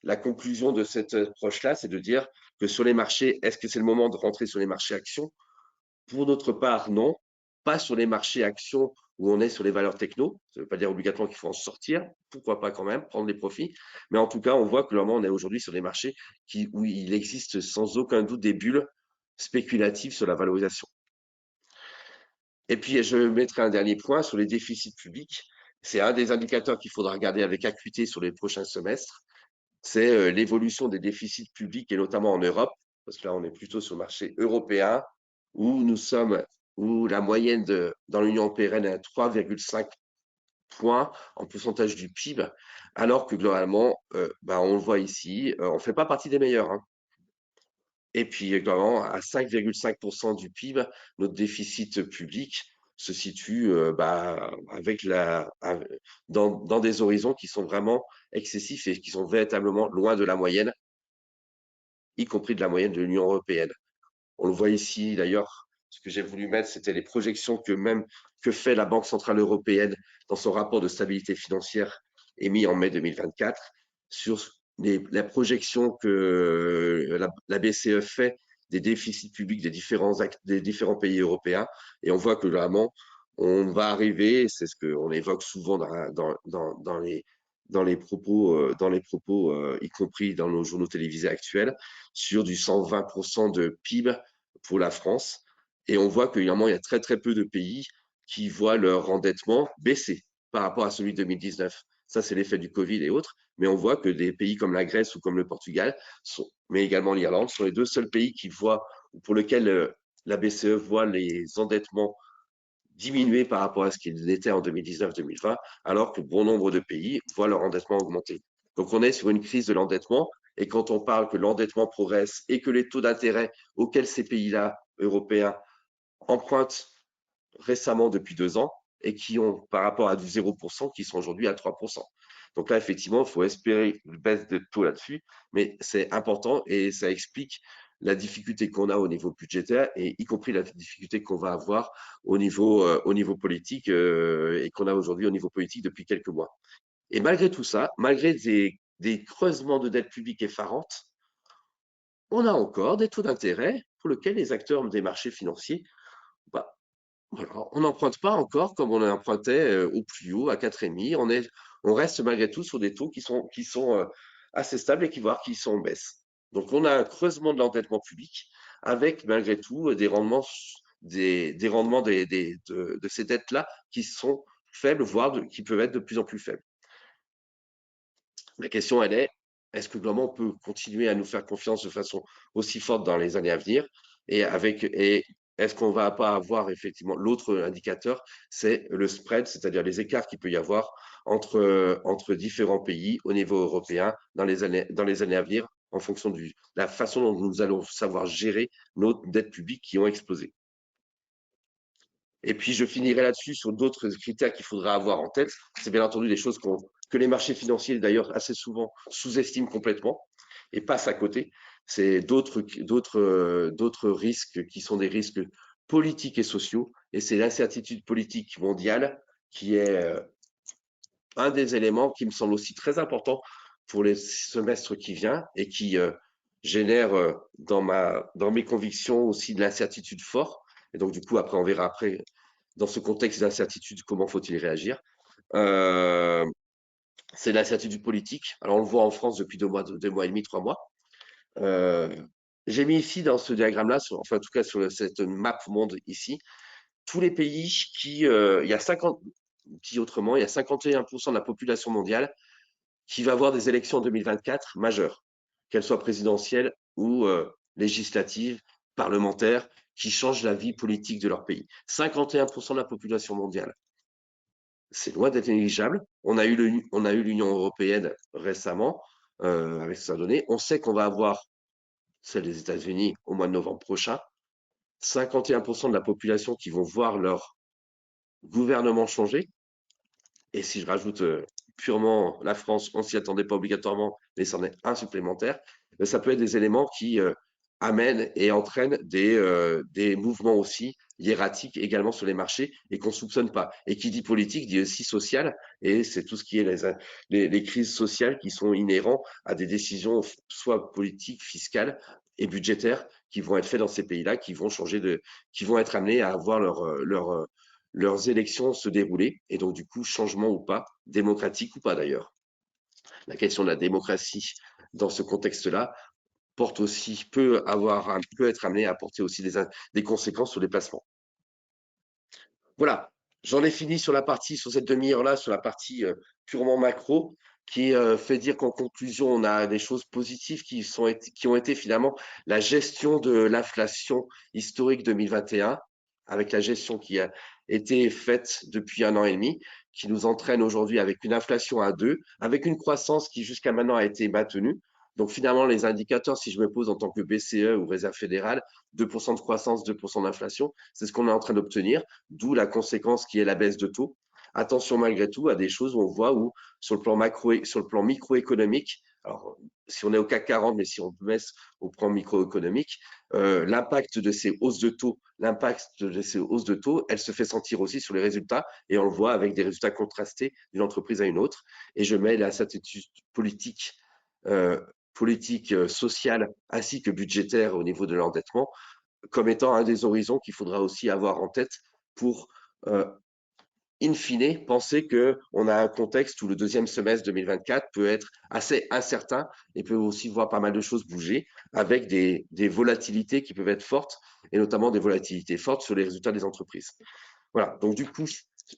La conclusion de cette approche-là, c'est de dire que sur les marchés, est-ce que c'est le moment de rentrer sur les marchés actions? Pour notre part, non. Pas sur les marchés actions où on est sur les valeurs techno. Ça ne veut pas dire obligatoirement qu'il faut en sortir. Pourquoi pas quand même prendre des profits. Mais en tout cas, on voit que vraiment, on est aujourd'hui sur des marchés où il existe sans aucun doute des bulles spéculatives sur la valorisation. Et puis, je mettrai un dernier point sur les déficits publics. C'est un des indicateurs qu'il faudra regarder avec acuité sur les prochains semestres. C'est l'évolution des déficits publics et notamment en Europe, parce que là, on est plutôt sur le marché européen, où la moyenne dans l'Union européenne est à 3,5 points en pourcentage du PIB, alors que globalement, on le voit ici, on ne fait pas partie des meilleurs, hein. Et puis, globalement, à 5,5% du PIB, notre déficit public se situe dans des horizons qui sont vraiment excessifs et qui sont véritablement loin de la moyenne, y compris de la moyenne de l'Union européenne. On le voit ici d'ailleurs, ce que j'ai voulu mettre, c'était les projections que fait la Banque centrale européenne dans son rapport de stabilité financière émis en mai 2024 sur la projection que la BCE fait des déficits publics des différents pays européens. Et on voit que vraiment, on va arriver, c'est ce qu'on évoque souvent dans les propos, y compris dans nos journaux télévisés actuels, sur du 120% de PIB pour la France. Et on voit qu'il y a très très peu de pays qui voient leur endettement baisser par rapport à celui de 2019. Ça, c'est l'effet du Covid et autres. Mais on voit que des pays comme la Grèce ou comme le Portugal, mais également l'Irlande, sont les deux seuls pays pour lesquels la BCE voit les endettements diminuer par rapport à ce qu'il était en 2019-2020, alors que bon nombre de pays voient leur endettement augmenter. Donc on est sur une crise de l'endettement, et quand on parle que l'endettement progresse et que les taux d'intérêt auxquels ces pays-là européens empruntent récemment depuis 2 ans et qui ont, par rapport à du 0%, qui sont aujourd'hui à 3%. Donc là, effectivement, il faut espérer une baisse de taux là-dessus, mais c'est important et ça explique la difficulté qu'on a au niveau budgétaire et y compris la difficulté qu'on va avoir au niveau politique et qu'on a aujourd'hui au niveau politique depuis quelques mois. Et malgré tout ça, malgré des creusements de dette publique effarantes, on a encore des taux d'intérêt pour lesquels les acteurs des marchés financiers bah, voilà, on n'emprunte pas encore comme on empruntait au plus haut à 4,5. On reste malgré tout sur des taux qui sont assez stables et voire qui sont en baisse. Donc on a un creusement de l'endettement public avec malgré tout des rendements, des rendements de ces dettes-là qui sont faibles, voire qui peuvent être de plus en plus faibles. La question, elle est-ce que globalement on peut continuer à nous faire confiance de façon aussi forte dans les années à venir et est-ce qu'on va pas avoir effectivement l'autre indicateur, c'est le spread, c'est-à-dire les écarts qu'il peut y avoir entre différents pays au niveau européen dans les années à venir en fonction de la façon dont nous allons savoir gérer nos dettes publiques qui ont explosé. Et puis, je finirai là-dessus sur d'autres critères qu'il faudra avoir en tête. C'est bien entendu des choses que les marchés financiers, d'ailleurs, assez souvent sous-estiment complètement et passent à côté. C'est d'autres risques qui sont des risques politiques et sociaux. Et c'est l'incertitude politique mondiale qui est un des éléments qui me semble aussi très important pour les semestres qui viennent et qui génère dans mes convictions aussi de l'incertitude forte. Et donc, du coup, après, on verra après dans ce contexte d'incertitude, comment faut-il réagir? Euh, c'est l'incertitude politique. Alors, on le voit en France depuis 2 mois et demi, 3 mois. Euh, j'ai mis ici dans ce diagramme-là, enfin, en tout cas, sur cette map monde ici, tous les pays il y a 50, dit autrement, il y a 51% de la population mondiale qui va avoir des élections en 2024 majeures, qu'elles soient présidentielles ou législatives, parlementaires, qui changent la vie politique de leur pays. 51% de la population mondiale. C'est loin d'être négligeable. On a eu l'Union européenne récemment avec sa donnée. On sait qu'on va avoir celle des États-Unis au mois de novembre prochain. 51% de la population qui vont voir leur gouvernement changer. Et si je rajoute purement la France, on s'y attendait pas obligatoirement, mais c'en est un supplémentaire. Mais ça peut être des éléments qui amènent et entraînent des mouvements aussi hiératiques également sur les marchés et qu'on soupçonne pas. Et qui dit politique dit aussi social, et c'est tout ce qui est les crises sociales qui sont inhérents à des décisions soit politiques, fiscales et budgétaires qui vont être faites dans ces pays-là, qui vont être amenés à avoir leurs élections se dérouler, et donc du coup, changement ou pas, démocratique ou pas d'ailleurs. La question de la démocratie dans ce contexte-là peut être amené à apporter aussi des conséquences sur les placements. Voilà, j'en ai fini sur cette demi-heure-là, sur la partie purement macro, qui fait dire qu'en conclusion, on a des choses positives qui ont été finalement la gestion de l'inflation historique 2021, avec la gestion qui a été faite depuis 1 an et demi, qui nous entraîne aujourd'hui avec une inflation à 2, avec une croissance qui jusqu'à maintenant a été maintenue. Donc finalement, les indicateurs, si je me pose en tant que BCE ou Réserve fédérale, 2% de croissance, 2% d'inflation, c'est ce qu'on est en train d'obtenir, d'où la conséquence qui est la baisse de taux. Attention malgré tout à des choses où on voit où sur le plan microéconomique, alors si on est au CAC 40, mais si on met au plan microéconomique, l'impact de ces hausses de taux, elle se fait sentir aussi sur les résultats et on le voit avec des résultats contrastés d'une entreprise à une autre. Et je mets l'incertitude politique, sociale ainsi que budgétaire au niveau de l'endettement comme étant un des horizons qu'il faudra aussi avoir en tête pour in fine, penser qu'on a un contexte où le deuxième semestre 2024 peut être assez incertain et peut aussi voir pas mal de choses bouger avec des volatilités qui peuvent être fortes et notamment des volatilités fortes sur les résultats des entreprises. Voilà. Donc, du coup,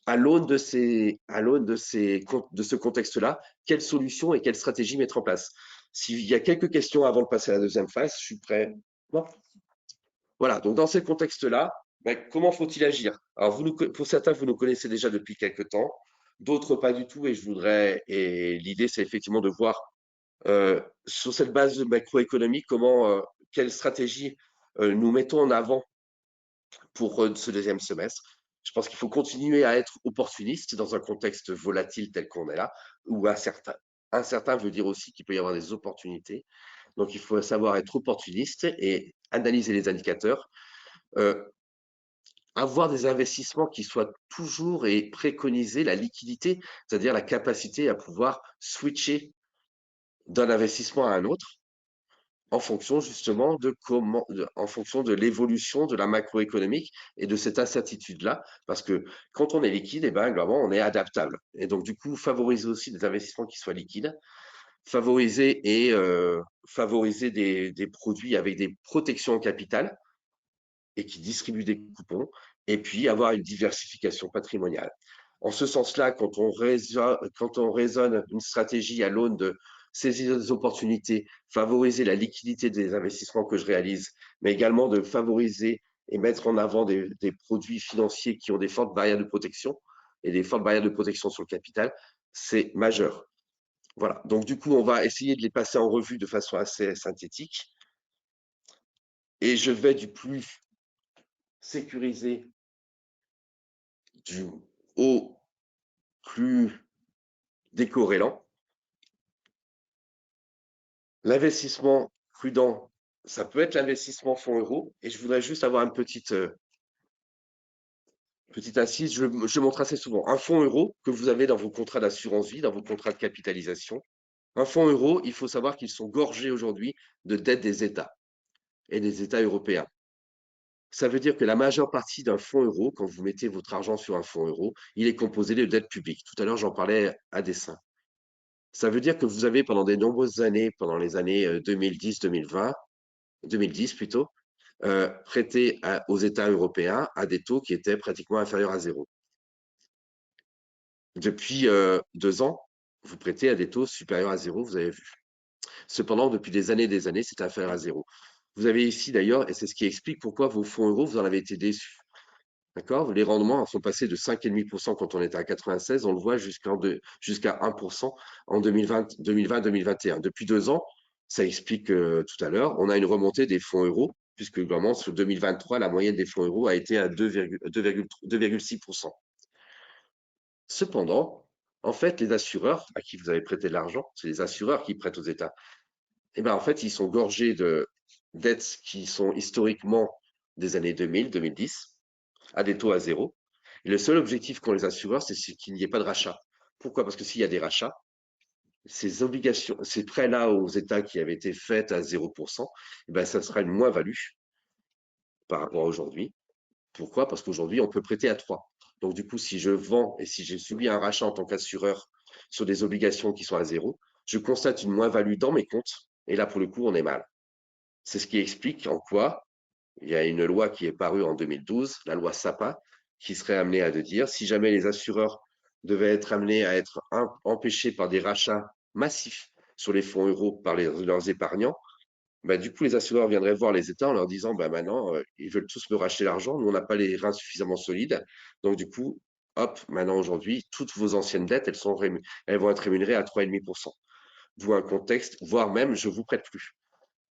à l'aune de ce contexte-là, quelles solutions et quelles stratégies mettre en place? S'il y a quelques questions avant de passer à la deuxième phase, je suis prêt. Bon. Voilà, donc dans ce contexte-là, ben, comment faut-il agir? Alors, pour certains, vous nous connaissez déjà depuis quelque temps, d'autres pas du tout, et l'idée, c'est effectivement de voir sur cette base macroéconomique, quelle stratégie nous mettons en avant pour ce deuxième semestre. Je pense qu'il faut continuer à être opportuniste dans un contexte volatile tel qu'on est là, où incertain veut dire aussi qu'il peut y avoir des opportunités. Donc, il faut savoir être opportuniste et analyser les indicateurs, euh, avoir des investissements qui soient toujours et préconiser la liquidité, c'est-à-dire la capacité à pouvoir switcher d'un investissement à un autre en fonction justement en fonction de l'évolution de la macroéconomique et de cette incertitude-là, parce que quand on est liquide, ben, globalement, on est adaptable. Et donc, du coup, favoriser aussi des investissements qui soient liquides, favoriser des produits avec des protections en capital et qui distribuent des coupons, et puis avoir une diversification patrimoniale. En ce sens-là, quand on raisonne une stratégie à l'aune de saisir des opportunités, favoriser la liquidité des investissements que je réalise, mais également de favoriser et mettre en avant des produits financiers qui ont des fortes barrières de protection et des fortes barrières de protection sur le capital, c'est majeur. Voilà. Donc, du coup, on va essayer de les passer en revue de façon assez synthétique. Et je vais du plus sécurisé au plus décorrélant. L'investissement prudent, ça peut être l'investissement fonds euro. Et je voudrais juste avoir une petite assise. Je montre assez souvent. Un fonds euro que vous avez dans vos contrats d'assurance vie, dans vos contrats de capitalisation. Un fonds euro, il faut savoir qu'ils sont gorgés aujourd'hui de dettes des États et des États européens. Ça veut dire que la majeure partie d'un fonds euro, quand vous mettez votre argent sur un fonds euro, il est composé de dettes publiques. Tout à l'heure, j'en parlais à dessein. Ça veut dire que vous avez pendant de nombreuses années, pendant les années 2010-2020, 2010 plutôt, prêté aux États européens à des taux qui étaient pratiquement inférieurs à zéro. Depuis 2 ans, vous prêtez à des taux supérieurs à zéro, vous avez vu. Cependant, depuis des années, c'est inférieur à zéro. Vous avez ici d'ailleurs, et c'est ce qui explique pourquoi vos fonds euros, vous en avez été déçus. D'accord? Les rendements sont passés de 5,5% quand on était à 96, on le voit jusqu'à 1% en 2020-2021. Depuis 2 ans, ça explique tout à l'heure, on a une remontée des fonds euros, puisque vraiment sur 2023, la moyenne des fonds euros a été à 2,6%. Cependant, en fait, les assureurs à qui vous avez prêté de l'argent, c'est les assureurs qui prêtent aux États. Et ben en fait, ils sont gorgés de dettes qui sont historiquement des années 2000, 2010 à des taux à zéro. Et le seul objectif qu'ont les assureurs, c'est qu'il n'y ait pas de rachat. Pourquoi? Parce que s'il y a des rachats, ces obligations, ces prêts-là aux États qui avaient été faits à 0%, eh ben, ça sera une moins-value par rapport à aujourd'hui. Pourquoi? Parce qu'aujourd'hui, on peut prêter à 3. Donc, du coup, si je vends et si j'ai subi un rachat en tant qu'assureur sur des obligations qui sont à zéro, je constate une moins-value dans mes comptes. Et là, pour le coup, on est mal. C'est ce qui explique en quoi il y a une loi qui est parue en 2012, la loi SAPA, qui serait amenée à de dire si jamais les assureurs devaient être amenés à être empêchés par des rachats massifs sur les fonds euros par leurs épargnants, bah, du coup, les assureurs viendraient voir les États en leur disant bah, maintenant, ils veulent tous me racheter l'argent, nous, on n'a pas les reins suffisamment solides. Donc, du coup, hop, maintenant, aujourd'hui, toutes vos anciennes dettes, elles vont être rémunérées à 3,5%. D'où un contexte, voire même, je vous prête plus.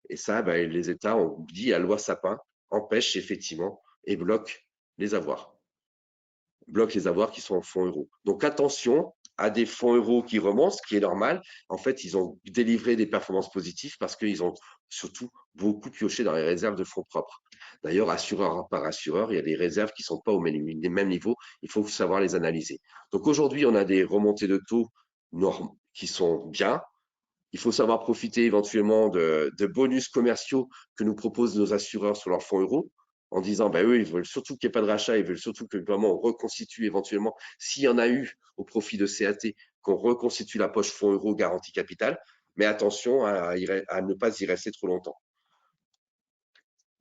Et ça, bah, les États ont dit, la loi Sapin empêche effectivement et bloque les avoirs qui sont en fonds euros. Donc attention à des fonds euros qui remontent, ce qui est normal. En fait, ils ont délivré des performances positives parce qu'ils ont surtout beaucoup pioché dans les réserves de fonds propres. D'ailleurs, assureur par assureur, il y a des réserves qui ne sont pas au même niveau. Il faut savoir les analyser. Donc aujourd'hui, on a des remontées de taux qui sont bien. Il faut savoir profiter éventuellement de bonus commerciaux que nous proposent nos assureurs sur leurs fonds euros en disant, bah, eux, ils veulent surtout qu'il n'y ait pas de rachat, ils veulent surtout que vraiment on reconstitue éventuellement, s'il y en a eu au profit de CAT, qu'on reconstitue la poche fonds euros garantie capital, mais attention à ne pas y rester trop longtemps.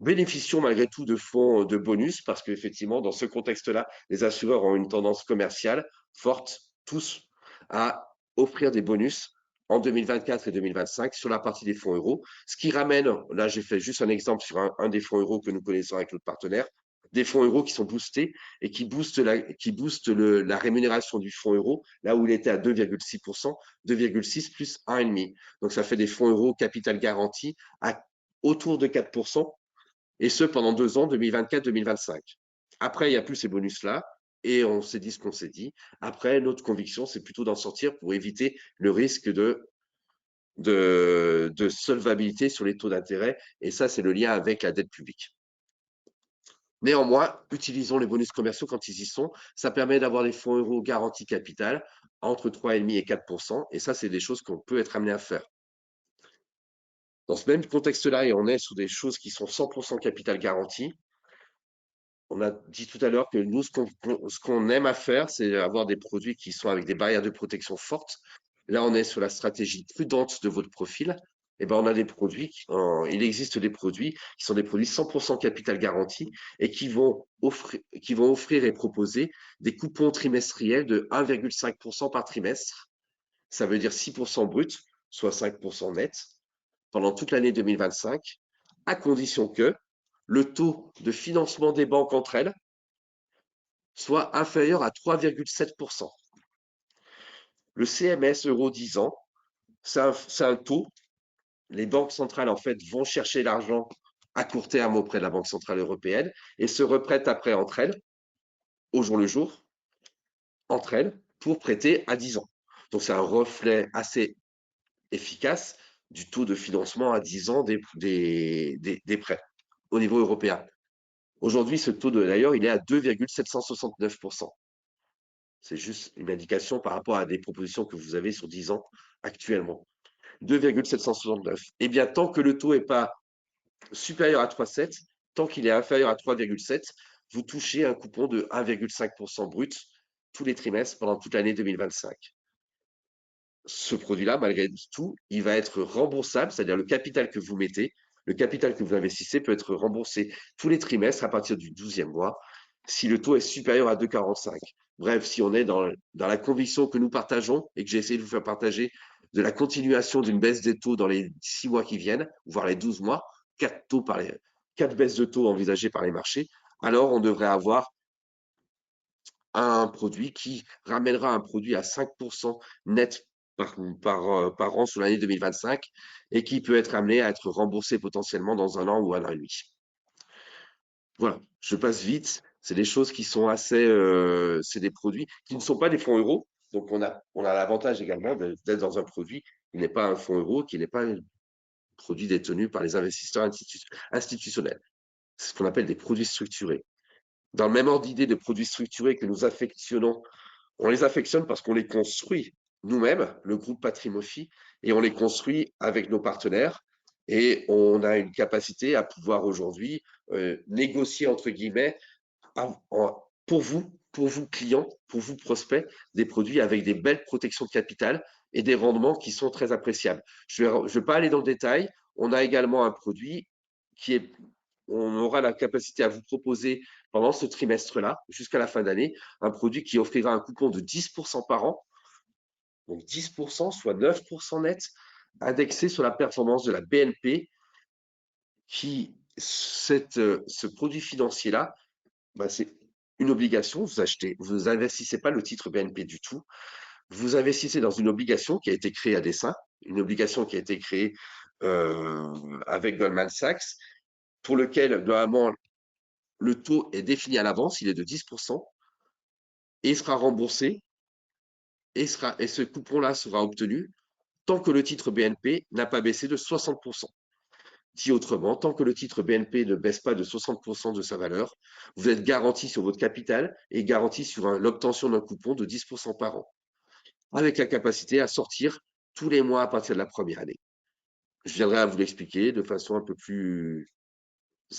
Bénéficions malgré tout de fonds de bonus parce qu'effectivement, dans ce contexte-là, les assureurs ont une tendance commerciale forte, tous, à offrir des bonus en 2024 et 2025 sur la partie des fonds euros, ce qui ramène, là j'ai fait juste un exemple sur un des fonds euros que nous connaissons avec notre partenaire, des fonds euros qui sont boostés et qui boostent la rémunération du fonds euro, là où il était à 2,6%, 2,6 plus 1,5. Donc ça fait des fonds euros capital garanti à autour de 4%, et ce pendant 2 ans, 2024-2025. Après, il n'y a plus ces bonus-là, et on s'est dit ce qu'on s'est dit. Après, notre conviction, c'est plutôt d'en sortir pour éviter le risque de solvabilité sur les taux d'intérêt, et ça, c'est le lien avec la dette publique. Néanmoins, utilisons les bonus commerciaux quand ils y sont. Ça permet d'avoir des fonds euros garantis capital entre 3,5 et 4%, et ça, c'est des choses qu'on peut être amené à faire. Dans ce même contexte-là, et on est sur des choses qui sont 100% capital garanti, on a dit tout à l'heure que nous, ce qu'on aime à faire, c'est avoir des produits qui sont avec des barrières de protection fortes. Là, on est sur la stratégie prudente de votre profil. Et ben, on a des produits, il existe des produits qui sont des produits 100% capital garanti et qui vont offrir et proposer des coupons trimestriels de 1,5% par trimestre. Ça veut dire 6% brut, soit 5% net, pendant toute l'année 2025, à condition que le taux de financement des banques entre elles soit inférieur à 3,7%. Le CMS euro 10 ans, c'est un taux. Les banques centrales, en fait, vont chercher l'argent à court terme auprès de la Banque centrale européenne et se reprêtent après entre elles, au jour le jour, entre elles, pour prêter à 10 ans. Donc, c'est un reflet assez efficace du taux de financement à 10 ans des prêts au niveau européen. Aujourd'hui, ce taux, d'ailleurs, il est à 2,769%. C'est juste une indication par rapport à des propositions que vous avez sur 10 ans actuellement. 2,769. Eh bien, tant que le taux n'est pas supérieur à 3,7, tant qu'il est inférieur à 3,7, vous touchez un coupon de 1,5% brut tous les trimestres pendant toute l'année 2025. Ce produit-là, malgré tout, il va être remboursable, c'est-à-dire le capital que vous mettez, le capital que vous investissez peut être remboursé tous les trimestres à partir du 12e mois si le taux est supérieur à 2,45. Bref, si on est dans la conviction que nous partageons et que j'ai essayé de vous faire partager de la continuation d'une baisse des taux dans les 6 mois qui viennent, voire les 12 mois, 4 baisses de taux envisagées par les marchés, alors on devrait avoir un produit qui ramènera un produit à 5% net par an sur l'année 2025 et qui peut être amené à être remboursé potentiellement dans 1 an ou 1 an et demi. Voilà, je passe vite. C'est des choses qui sont assez, c'est des produits qui ne sont pas des fonds euros. Donc on a l'avantage également d'être dans un produit qui n'est pas un fonds euro, qui n'est pas un produit détenu par les investisseurs institutionnels. C'est ce qu'on appelle des produits structurés. Dans le même ordre d'idée de produits structurés que nous affectionnons, on les affectionne parce qu'on les construit nous-mêmes, le groupe Patrimofi, et on les construit avec nos partenaires. Et on a une capacité à pouvoir aujourd'hui négocier, entre guillemets, pour vous clients, pour vous prospects, des produits avec des belles protections de capital et des rendements qui sont très appréciables. Je ne vais pas aller dans le détail. On a également un produit qui est, on aura la capacité à vous proposer pendant ce trimestre-là, jusqu'à la fin d'année, un produit qui offrira un coupon de 10% par an, donc 10%, soit 9% net, indexé sur la performance de la BNP, ce produit financier-là, bah, c'est une obligation, vous investissez pas le titre BNP du tout, vous investissez dans une obligation qui a été créée à dessein, une obligation qui a été créée avec Goldman Sachs, pour lequel, normalement, le taux est défini à l'avance, il est de 10%, et il sera remboursé, et ce coupon-là sera obtenu tant que le titre BNP n'a pas baissé de 60%. Dit autrement, tant que le titre BNP ne baisse pas de 60% de sa valeur, vous êtes garanti sur votre capital et garanti sur l'obtention d'un coupon de 10% par an, avec la capacité à sortir tous les mois à partir de la première année. Je viendrai à vous l'expliquer de façon un peu plus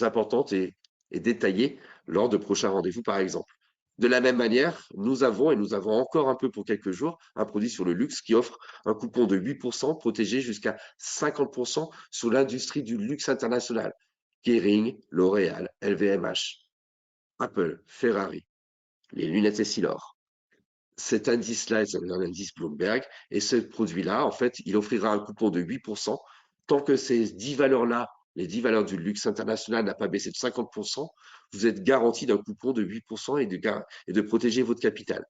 importante et détaillée lors de prochains rendez-vous, par exemple. De la même manière, nous avons encore un peu pour quelques jours, un produit sur le luxe qui offre un coupon de 8% protégé jusqu'à 50% sur l'industrie du luxe international. Kering, L'Oréal, LVMH, Apple, Ferrari, les lunettes Essilor, cet indice-là, c'est l'indice Bloomberg, et ce produit-là, en fait, il offrira un coupon de 8%. Tant que ces 10 valeurs-là, les 10 valeurs du luxe international n'a pas baissé de 50%, vous êtes garanti d'un coupon de 8% et de protéger votre capital.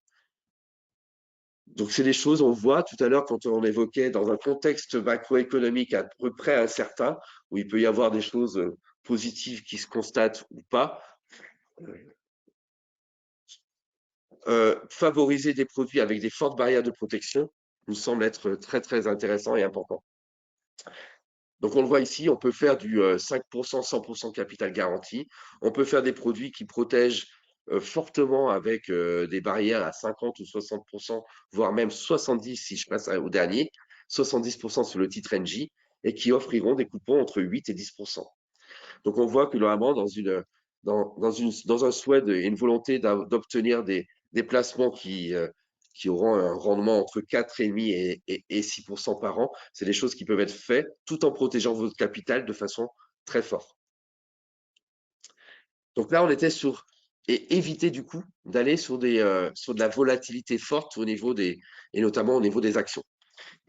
Donc, c'est des choses, on voit tout à l'heure quand on évoquait dans un contexte macroéconomique à peu près incertain, où il peut y avoir des choses positives qui se constatent ou pas, favoriser des produits avec des fortes barrières de protection nous semble être très, très intéressant et important. Donc, on le voit ici, on peut faire du 5%, 100% capital garanti. On peut faire des produits qui protègent fortement avec des barrières à 50 ou 60%, voire même 70 si je passe au dernier, 70% sur le titre NJ, et qui offriront des coupons entre 8 et 10%. Donc, on voit que normalement, dans un souhait et une volonté d'obtenir des placements qui auront un rendement entre 4,5 et 6% par an, c'est des choses qui peuvent être faites tout en protégeant votre capital de façon très forte. Donc là, on était sur et éviter du coup d'aller sur de la volatilité forte au niveau et notamment au niveau des actions.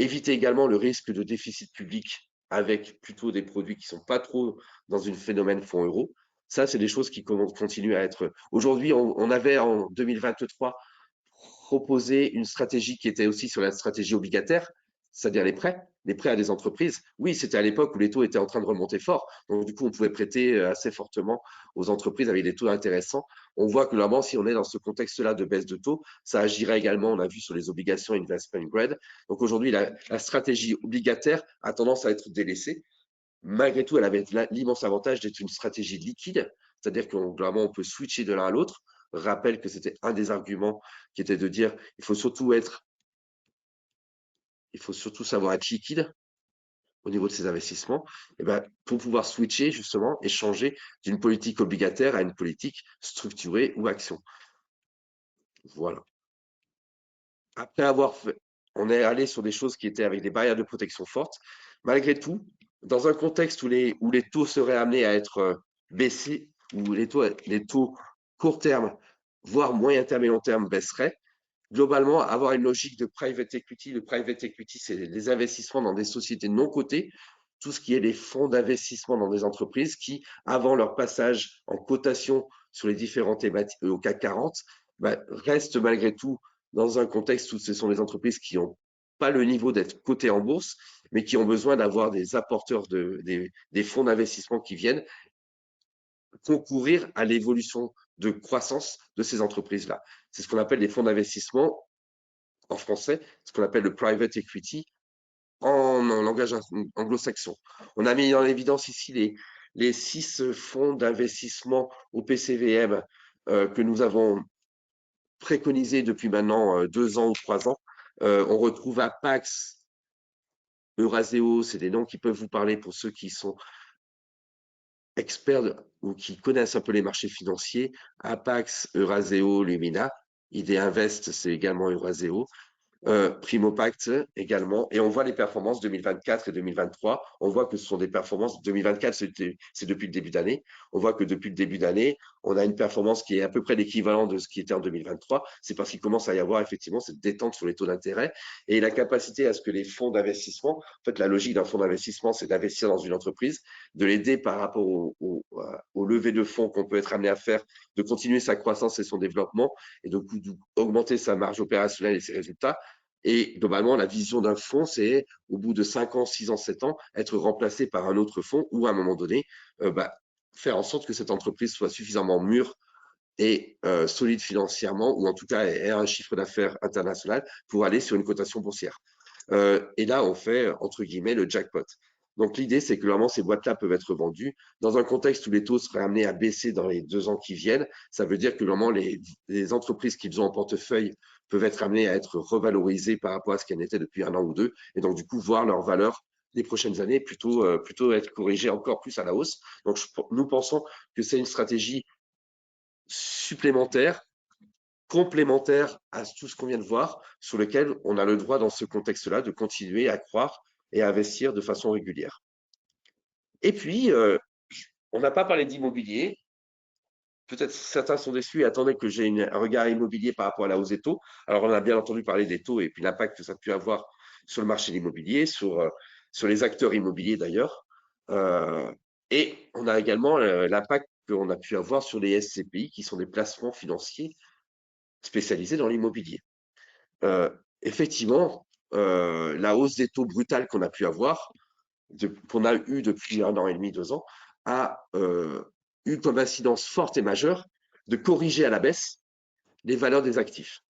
Éviter également le risque de déficit public avec plutôt des produits qui ne sont pas trop dans une phénomène fonds euro. Ça, c'est des choses qui continuent à être. Aujourd'hui, on avait en 2023 proposé une stratégie qui était aussi sur la stratégie obligataire, c'est-à-dire les prêts à des entreprises. Oui, c'était à l'époque où les taux étaient en train de remonter fort. Donc, du coup, on pouvait prêter assez fortement aux entreprises avec des taux intéressants. On voit que normalement, si on est dans ce contexte-là de baisse de taux, ça agirait également, on a vu sur les obligations investment grade. Donc, aujourd'hui, la stratégie obligataire a tendance à être délaissée. Malgré tout, elle avait l'immense avantage d'être une stratégie liquide, c'est-à-dire qu'on on peut switcher de l'un à l'autre. Rappelle que c'était un des arguments qui était de dire il faut surtout savoir être liquide au niveau de ses investissements, et ben, pour pouvoir switcher justement et changer d'une politique obligataire à une politique structurée ou action. Voilà. Après avoir fait, on est allé sur des choses qui étaient avec des barrières de protection fortes. Malgré tout, dans un contexte où les taux seraient amenés à être baissés, où les taux court terme, voire moyen terme et long terme baisseraient, globalement, avoir une logique de private equity. Le private equity, c'est les investissements dans des sociétés non cotées, tout ce qui est les fonds d'investissement dans des entreprises qui, avant leur passage en cotation sur les différentes thématiques au CAC 40, bah, restent malgré tout dans un contexte où ce sont des entreprises qui n'ont pas le niveau d'être cotées en bourse, mais qui ont besoin d'avoir des apporteurs des fonds d'investissement qui viennent concourir à l'évolution de croissance de ces entreprises-là. C'est ce qu'on appelle les fonds d'investissement en français, ce qu'on appelle le private equity en langage anglo-saxon. On a mis en évidence ici les 6 fonds d'investissement au PCVM que nous avons préconisés depuis maintenant 2 ans ou 3 ans. On retrouve Apax, Euraseo, c'est des noms qui peuvent vous parler pour ceux qui sont experts ou qui connaissent un peu les marchés financiers. Apax, Euraseo, Lumina. ID Invest, c'est également Euraseo. Primopact également, et on voit les performances 2024 et 2023. On voit que ce sont des performances. 2024, c'est depuis le début d'année. On voit que depuis le début d'année, on a une performance qui est à peu près l'équivalent de ce qui était en 2023. C'est parce qu'il commence à y avoir effectivement cette détente sur les taux d'intérêt et la capacité à ce que les fonds d'investissement, en fait, la logique d'un fonds d'investissement, c'est d'investir dans une entreprise, de l'aider par rapport au levée de fonds qu'on peut être amené à faire, de continuer sa croissance et son développement et de augmenter sa marge opérationnelle et ses résultats. Et globalement, la vision d'un fonds, c'est au bout de 5 ans, 6 ans, 7 ans, être remplacé par un autre fonds ou à un moment donné, faire en sorte que cette entreprise soit suffisamment mûre et solide financièrement, ou en tout cas ait un chiffre d'affaires international pour aller sur une cotation boursière. Et là, on fait, entre guillemets, le jackpot. Donc l'idée, c'est que vraiment ces boîtes-là peuvent être vendues dans un contexte où les taux seraient amenés à baisser dans les 2 ans qui viennent. Ça veut dire que vraiment les entreprises qu'ils ont en portefeuille peuvent être amenées à être revalorisées par rapport à ce qu'elles étaient depuis 1 an ou 2, et donc du coup voir leur valeur les prochaines années plutôt être corrigées encore plus à la hausse. Donc nous pensons que c'est une stratégie supplémentaire, complémentaire à tout ce qu'on vient de voir, sur lequel on a le droit dans ce contexte-là de continuer à croire et à investir de façon régulière. Et puis, on n'a pas parlé d'immobilier, peut-être certains sont déçus et attendaient que j'ai un regard immobilier par rapport à la hausse des taux. Alors, on a bien entendu parler des taux et puis l'impact que ça a pu avoir sur le marché de l'immobilier, sur les acteurs immobiliers d'ailleurs. Euh, et on a également l'impact qu'on a pu avoir sur les SCPI, qui sont des placements financiers spécialisés dans l'immobilier. Euh, Effectivement, la hausse des taux brutale qu'on a pu avoir, qu'on a eu depuis un an et demi, 2 ans, a eu comme incidence forte et majeure de corriger à la baisse les valeurs des actifs.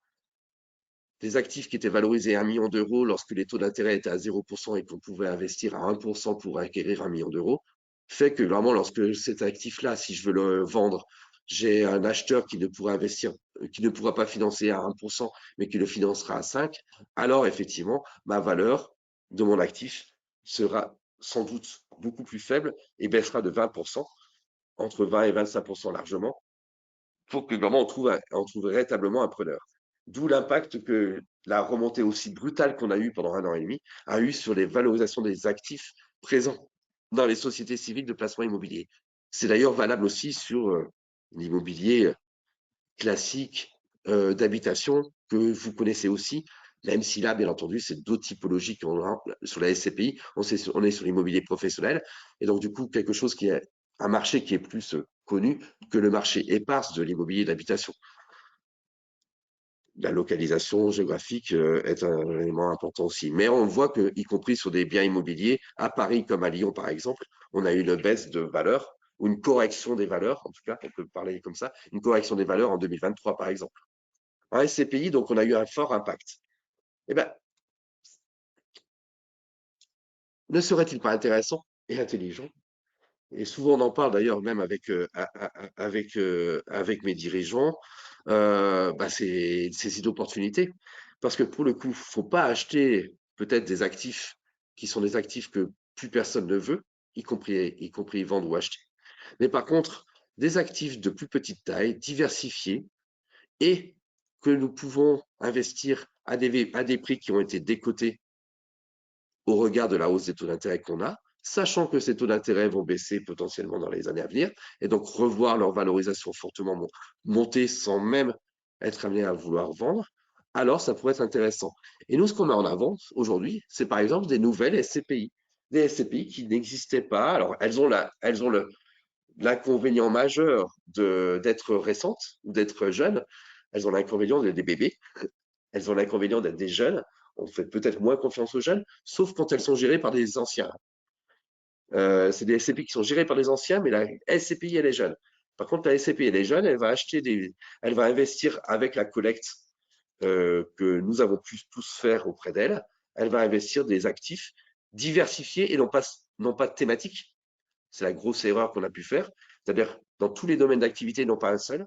Des actifs qui étaient valorisés à 1 million d'euros lorsque les taux d'intérêt étaient à 0% et qu'on pouvait investir à 1% pour acquérir 1 million d'euros, fait que vraiment, lorsque cet actif-là, si je veux le vendre, j'ai un acheteur qui ne pourra investir, qui ne pourra pas financer à 1%, mais qui le financera à 5%, alors effectivement, ma valeur de mon actif sera sans doute beaucoup plus faible et baissera de 20%, entre 20 et 25% largement, pour que vraiment on trouve véritablement un preneur. D'où l'impact que la remontée aussi brutale qu'on a eue pendant un an et demi a eu sur les valorisations des actifs présents dans les sociétés civiles de placement immobilier. C'est d'ailleurs valable aussi sur l'immobilier classique d'habitation que vous connaissez aussi, même si là, bien entendu, c'est d'autres typologies qu'on a sur la SCPI. On est sur l'immobilier professionnel. Et donc, du coup, quelque chose qui est un marché qui est plus connu que le marché éparse de l'immobilier d'habitation. La localisation géographique est un élément important aussi. Mais on voit que, y compris sur des biens immobiliers, à Paris comme à Lyon, par exemple, on a eu une baisse de valeur ou une correction des valeurs, en tout cas, on peut parler comme ça, une correction des valeurs en 2023, par exemple. Un SCPI, donc on a eu un fort impact. Eh bien, ne serait-il pas intéressant et intelligent, et souvent on en parle d'ailleurs même avec mes dirigeants, bah, ces opportunités. Parce que pour le coup, il ne faut pas acheter peut-être des actifs qui sont des actifs que plus personne ne veut, y compris vendre ou acheter. Mais par contre, des actifs de plus petite taille, diversifiés, et que nous pouvons investir à des prix qui ont été décotés au regard de la hausse des taux d'intérêt qu'on a, sachant que ces taux d'intérêt vont baisser potentiellement dans les années à venir, et donc revoir leur valorisation fortement monter sans même être amené à vouloir vendre, alors ça pourrait être intéressant. Et nous, ce qu'on met en avant aujourd'hui, c'est par exemple des nouvelles SCPI. Des SCPI qui n'existaient pas. Alors, elles ont l'inconvénient majeur d'être récentes ou d'être jeunes. Elles ont l'inconvénient d'être des bébés. Elles ont l'inconvénient d'être des jeunes. On fait peut-être moins confiance aux jeunes, sauf quand elles sont gérées par des anciens. C'est des SCPI qui sont gérés par des anciens, mais la SCPI, elle est jeune. Par contre, la SCPI, elle est jeune, elle va investir avec la collecte que nous avons pu tous faire auprès d'elle. Elle va investir des actifs diversifiés et non pas thématiques. C'est la grosse erreur qu'on a pu faire. C'est-à-dire dans tous les domaines d'activité, non pas un seul.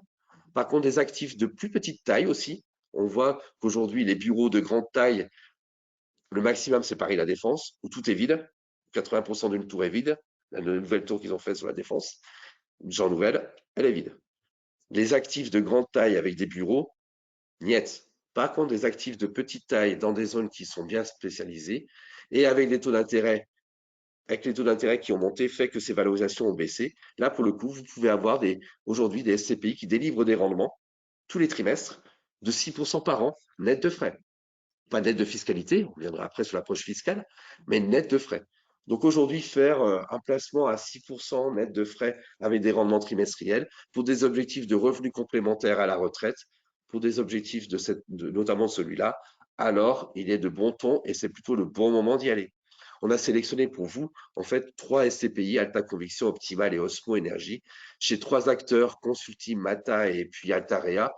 Par contre, des actifs de plus petite taille aussi. On voit qu'aujourd'hui, les bureaux de grande taille, le maximum, c'est Paris La Défense, où tout est vide. 80% d'une tour est vide. La nouvelle tour qu'ils ont faite sur La Défense, une genre nouvelle, elle est vide. Les actifs de grande taille avec des bureaux, niet. Par contre, des actifs de petite taille dans des zones qui sont bien spécialisées et avec des taux d'intérêt, avec les taux d'intérêt qui ont monté, fait que ces valorisations ont baissé. Là, pour le coup, vous pouvez avoir aujourd'hui des SCPI qui délivrent des rendements tous les trimestres de 6% par an, net de frais. Pas net de fiscalité, on reviendra après sur l'approche fiscale, mais net de frais. Donc aujourd'hui, faire un placement à 6% net de frais avec des rendements trimestriels pour des objectifs de revenus complémentaires à la retraite, pour des objectifs notamment celui-là, alors il est de bon ton et c'est plutôt le bon moment d'y aller. On a sélectionné pour vous, en fait, 3 SCPI, Alta Conviction, Optimal et Osmo Énergie, chez 3 acteurs, Consulti, Mata et puis Altarea,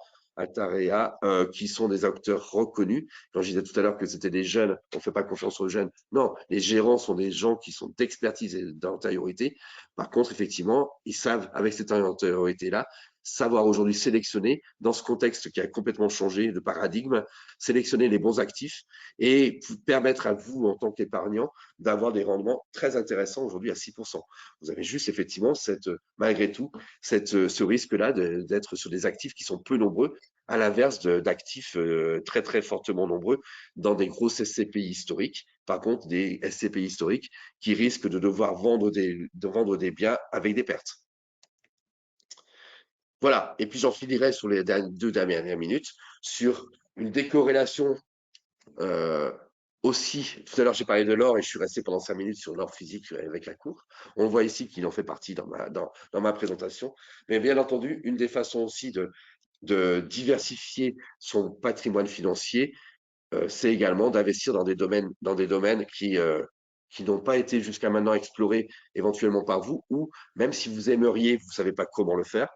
qui sont des acteurs reconnus. Quand je disais tout à l'heure que c'était des jeunes, on ne fait pas confiance aux jeunes. Non, les gérants sont des gens qui sont d'expertise et d'antériorité. Par contre, effectivement, ils savent, avec cette antériorité-là, savoir aujourd'hui sélectionner, dans ce contexte qui a complètement changé de paradigme, sélectionner les bons actifs et permettre à vous, en tant qu'épargnant, d'avoir des rendements très intéressants aujourd'hui à 6%. Vous avez juste effectivement, malgré tout, ce risque-là d'être sur des actifs qui sont peu nombreux, à l'inverse d'actifs très très fortement nombreux dans des grosses SCPI historiques. Par contre, des SCPI historiques qui risquent de devoir vendre des biens avec des pertes. Voilà. Et puis j'en finirai sur les deux dernières minutes sur une décorrélation euh, aussi. Tout à l'heure, j'ai parlé de l'or et je suis resté pendant 5 minutes sur l'or physique avec la cour. On voit ici qu'il en fait partie dans ma présentation. Mais bien entendu, une des façons aussi de diversifier son patrimoine financier, c'est également d'investir dans des domaines qui n'ont pas été jusqu'à maintenant explorés éventuellement par vous, ou même si vous aimeriez, vous ne savez pas comment le faire.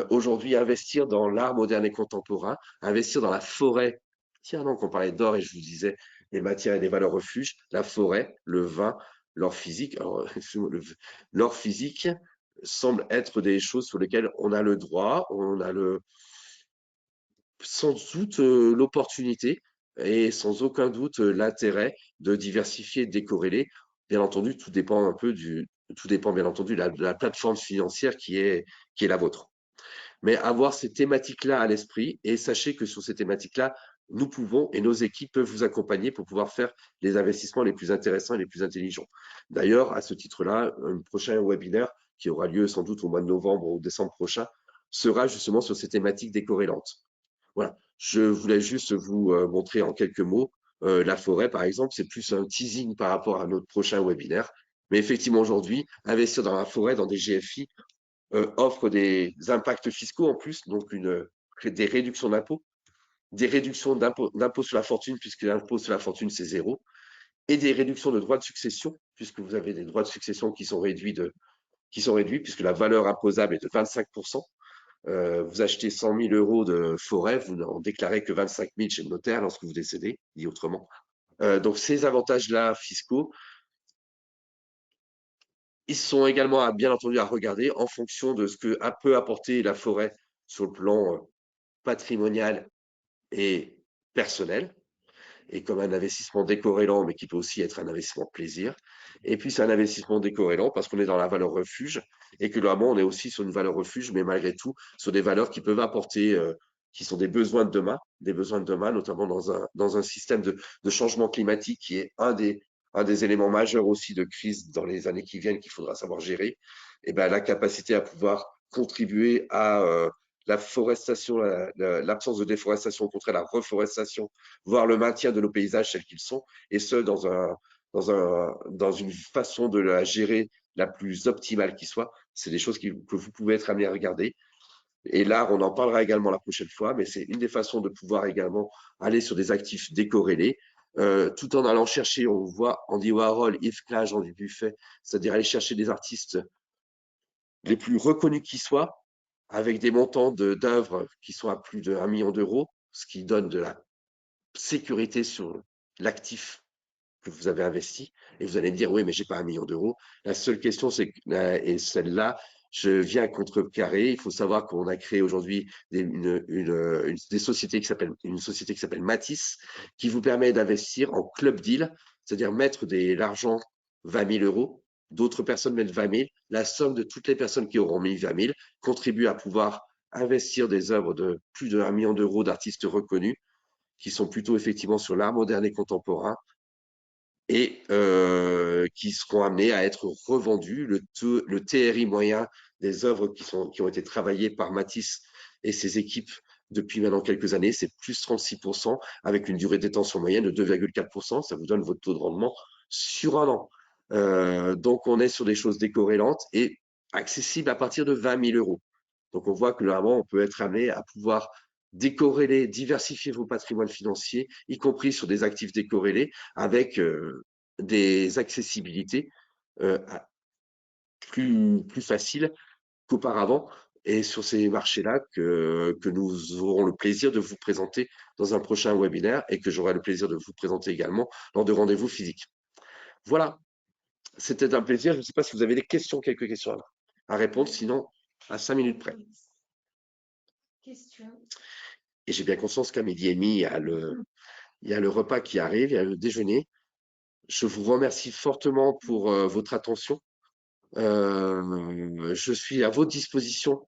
Aujourd'hui, investir dans l'art moderne et contemporain, investir dans la forêt. Tiens, donc on parlait d'or et je vous disais les matières et des valeurs refuges, la forêt, le vin, l'or physique. Alors, l'or physique semble être des choses sur lesquelles on a le droit, on a sans doute l'opportunité et sans aucun doute l'intérêt de diversifier, de décorréler. Bien entendu, tout dépend bien entendu de la plateforme financière qui est la vôtre. Mais avoir ces thématiques-là à l'esprit et sachez que sur ces thématiques-là, nous pouvons et nos équipes peuvent vous accompagner pour pouvoir faire les investissements les plus intéressants et les plus intelligents. D'ailleurs, à ce titre-là, un prochain webinaire qui aura lieu sans doute au mois de novembre ou décembre prochain sera justement sur ces thématiques décorrélantes. Voilà, je voulais juste vous montrer en quelques mots la forêt, par exemple, c'est plus un teasing par rapport à notre prochain webinaire. Mais effectivement, aujourd'hui, investir dans la forêt, dans des GFI, offre des impacts fiscaux en plus, donc des réductions d'impôts, des réductions d'impôts sur la fortune, puisque l'impôt sur la fortune, c'est zéro, et des réductions de droits de succession, puisque vous avez des droits de succession qui sont réduits, puisque la valeur imposable est de 25%. Vous achetez 100 000 euros de forêt, vous n'en déclarez que 25 000 chez le notaire lorsque vous décédez, dit autrement. Donc ces avantages-là fiscaux, ils sont également bien entendu à regarder en fonction de ce que peut apporter la forêt sur le plan patrimonial et personnel, et comme un investissement décorrélant, mais qui peut aussi être un investissement plaisir. Et puis, c'est un investissement décorrélant parce qu'on est dans la valeur refuge et que normalement, on est aussi sur une valeur refuge, mais malgré tout, sur des valeurs qui peuvent apporter, qui sont des besoins de demain, notamment dans un système de changement climatique qui est un des éléments majeurs aussi de crise dans les années qui viennent qu'il faudra savoir gérer. Et ben, la capacité à pouvoir contribuer à la forestation, l'absence de déforestation, au contraire la reforestation, voire le maintien de nos paysages tels qu'ils sont, et ce, dans une façon de la gérer la plus optimale qui soit. C'est des choses que vous pouvez être amené à regarder. Et là, on en parlera également la prochaine fois, mais c'est une des façons de pouvoir également aller sur des actifs décorrélés, tout en allant chercher, on voit Andy Warhol, Yves Klein, Jean Dubuffet, c'est-à-dire aller chercher des artistes les plus reconnus qui soient, avec des montants d'œuvres qui sont à plus de 1 million d'euros, ce qui donne de la sécurité sur l'actif que vous avez investi. Et vous allez me dire, oui, mais j'ai pas 1 million d'euros. La seule question, c'est et celle-là, je viens contrecarrer. Il faut savoir qu'on a créé aujourd'hui une société qui s'appelle Matisse, qui vous permet d'investir en club deal, c'est-à-dire mettre de l'argent 20 000 euros. D'autres personnes mettent 20 000. La somme de toutes les personnes qui auront mis 20 000 contribue à pouvoir investir des œuvres de plus de 1 million d'euros d'artistes reconnus qui sont plutôt effectivement sur l'art moderne et contemporain et qui seront amenés à être revendus. Le TRI moyen des œuvres qui ont été travaillées par Matisse et ses équipes depuis maintenant quelques années, c'est plus 36%, avec une durée de détention moyenne de 2,4%. Ça vous donne votre taux de rendement sur un an. Donc, on est sur des choses décorrélantes et accessibles à partir de 20 000 euros. Donc, on voit que normalement, on peut être amené à pouvoir décorréler, diversifier vos patrimoines financiers, y compris sur des actifs décorrélés, avec des accessibilités euh, plus faciles qu'auparavant. Et sur ces marchés-là que nous aurons le plaisir de vous présenter dans un prochain webinaire et que j'aurai le plaisir de vous présenter également lors de rendez-vous physiques. Voilà, c'était un plaisir. Je ne sais pas si vous avez des questions, quelques questions à répondre, sinon à 5 minutes près. Et j'ai bien conscience qu'à 12h30, il y a le repas qui arrive, il y a le déjeuner. Je vous remercie fortement pour votre attention. Je suis à votre disposition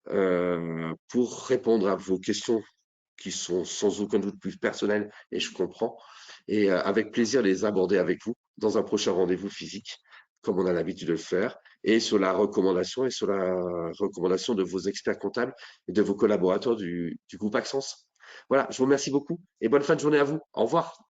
pour répondre à vos questions qui sont sans aucun doute plus personnelles, et je comprends. Et avec plaisir les aborder avec vous dans un prochain rendez-vous physique. comme on a l'habitude de le faire, et sur la recommandation de vos experts comptables et de vos collaborateurs du groupe Axence. Voilà, je vous remercie beaucoup et bonne fin de journée à vous. Au revoir.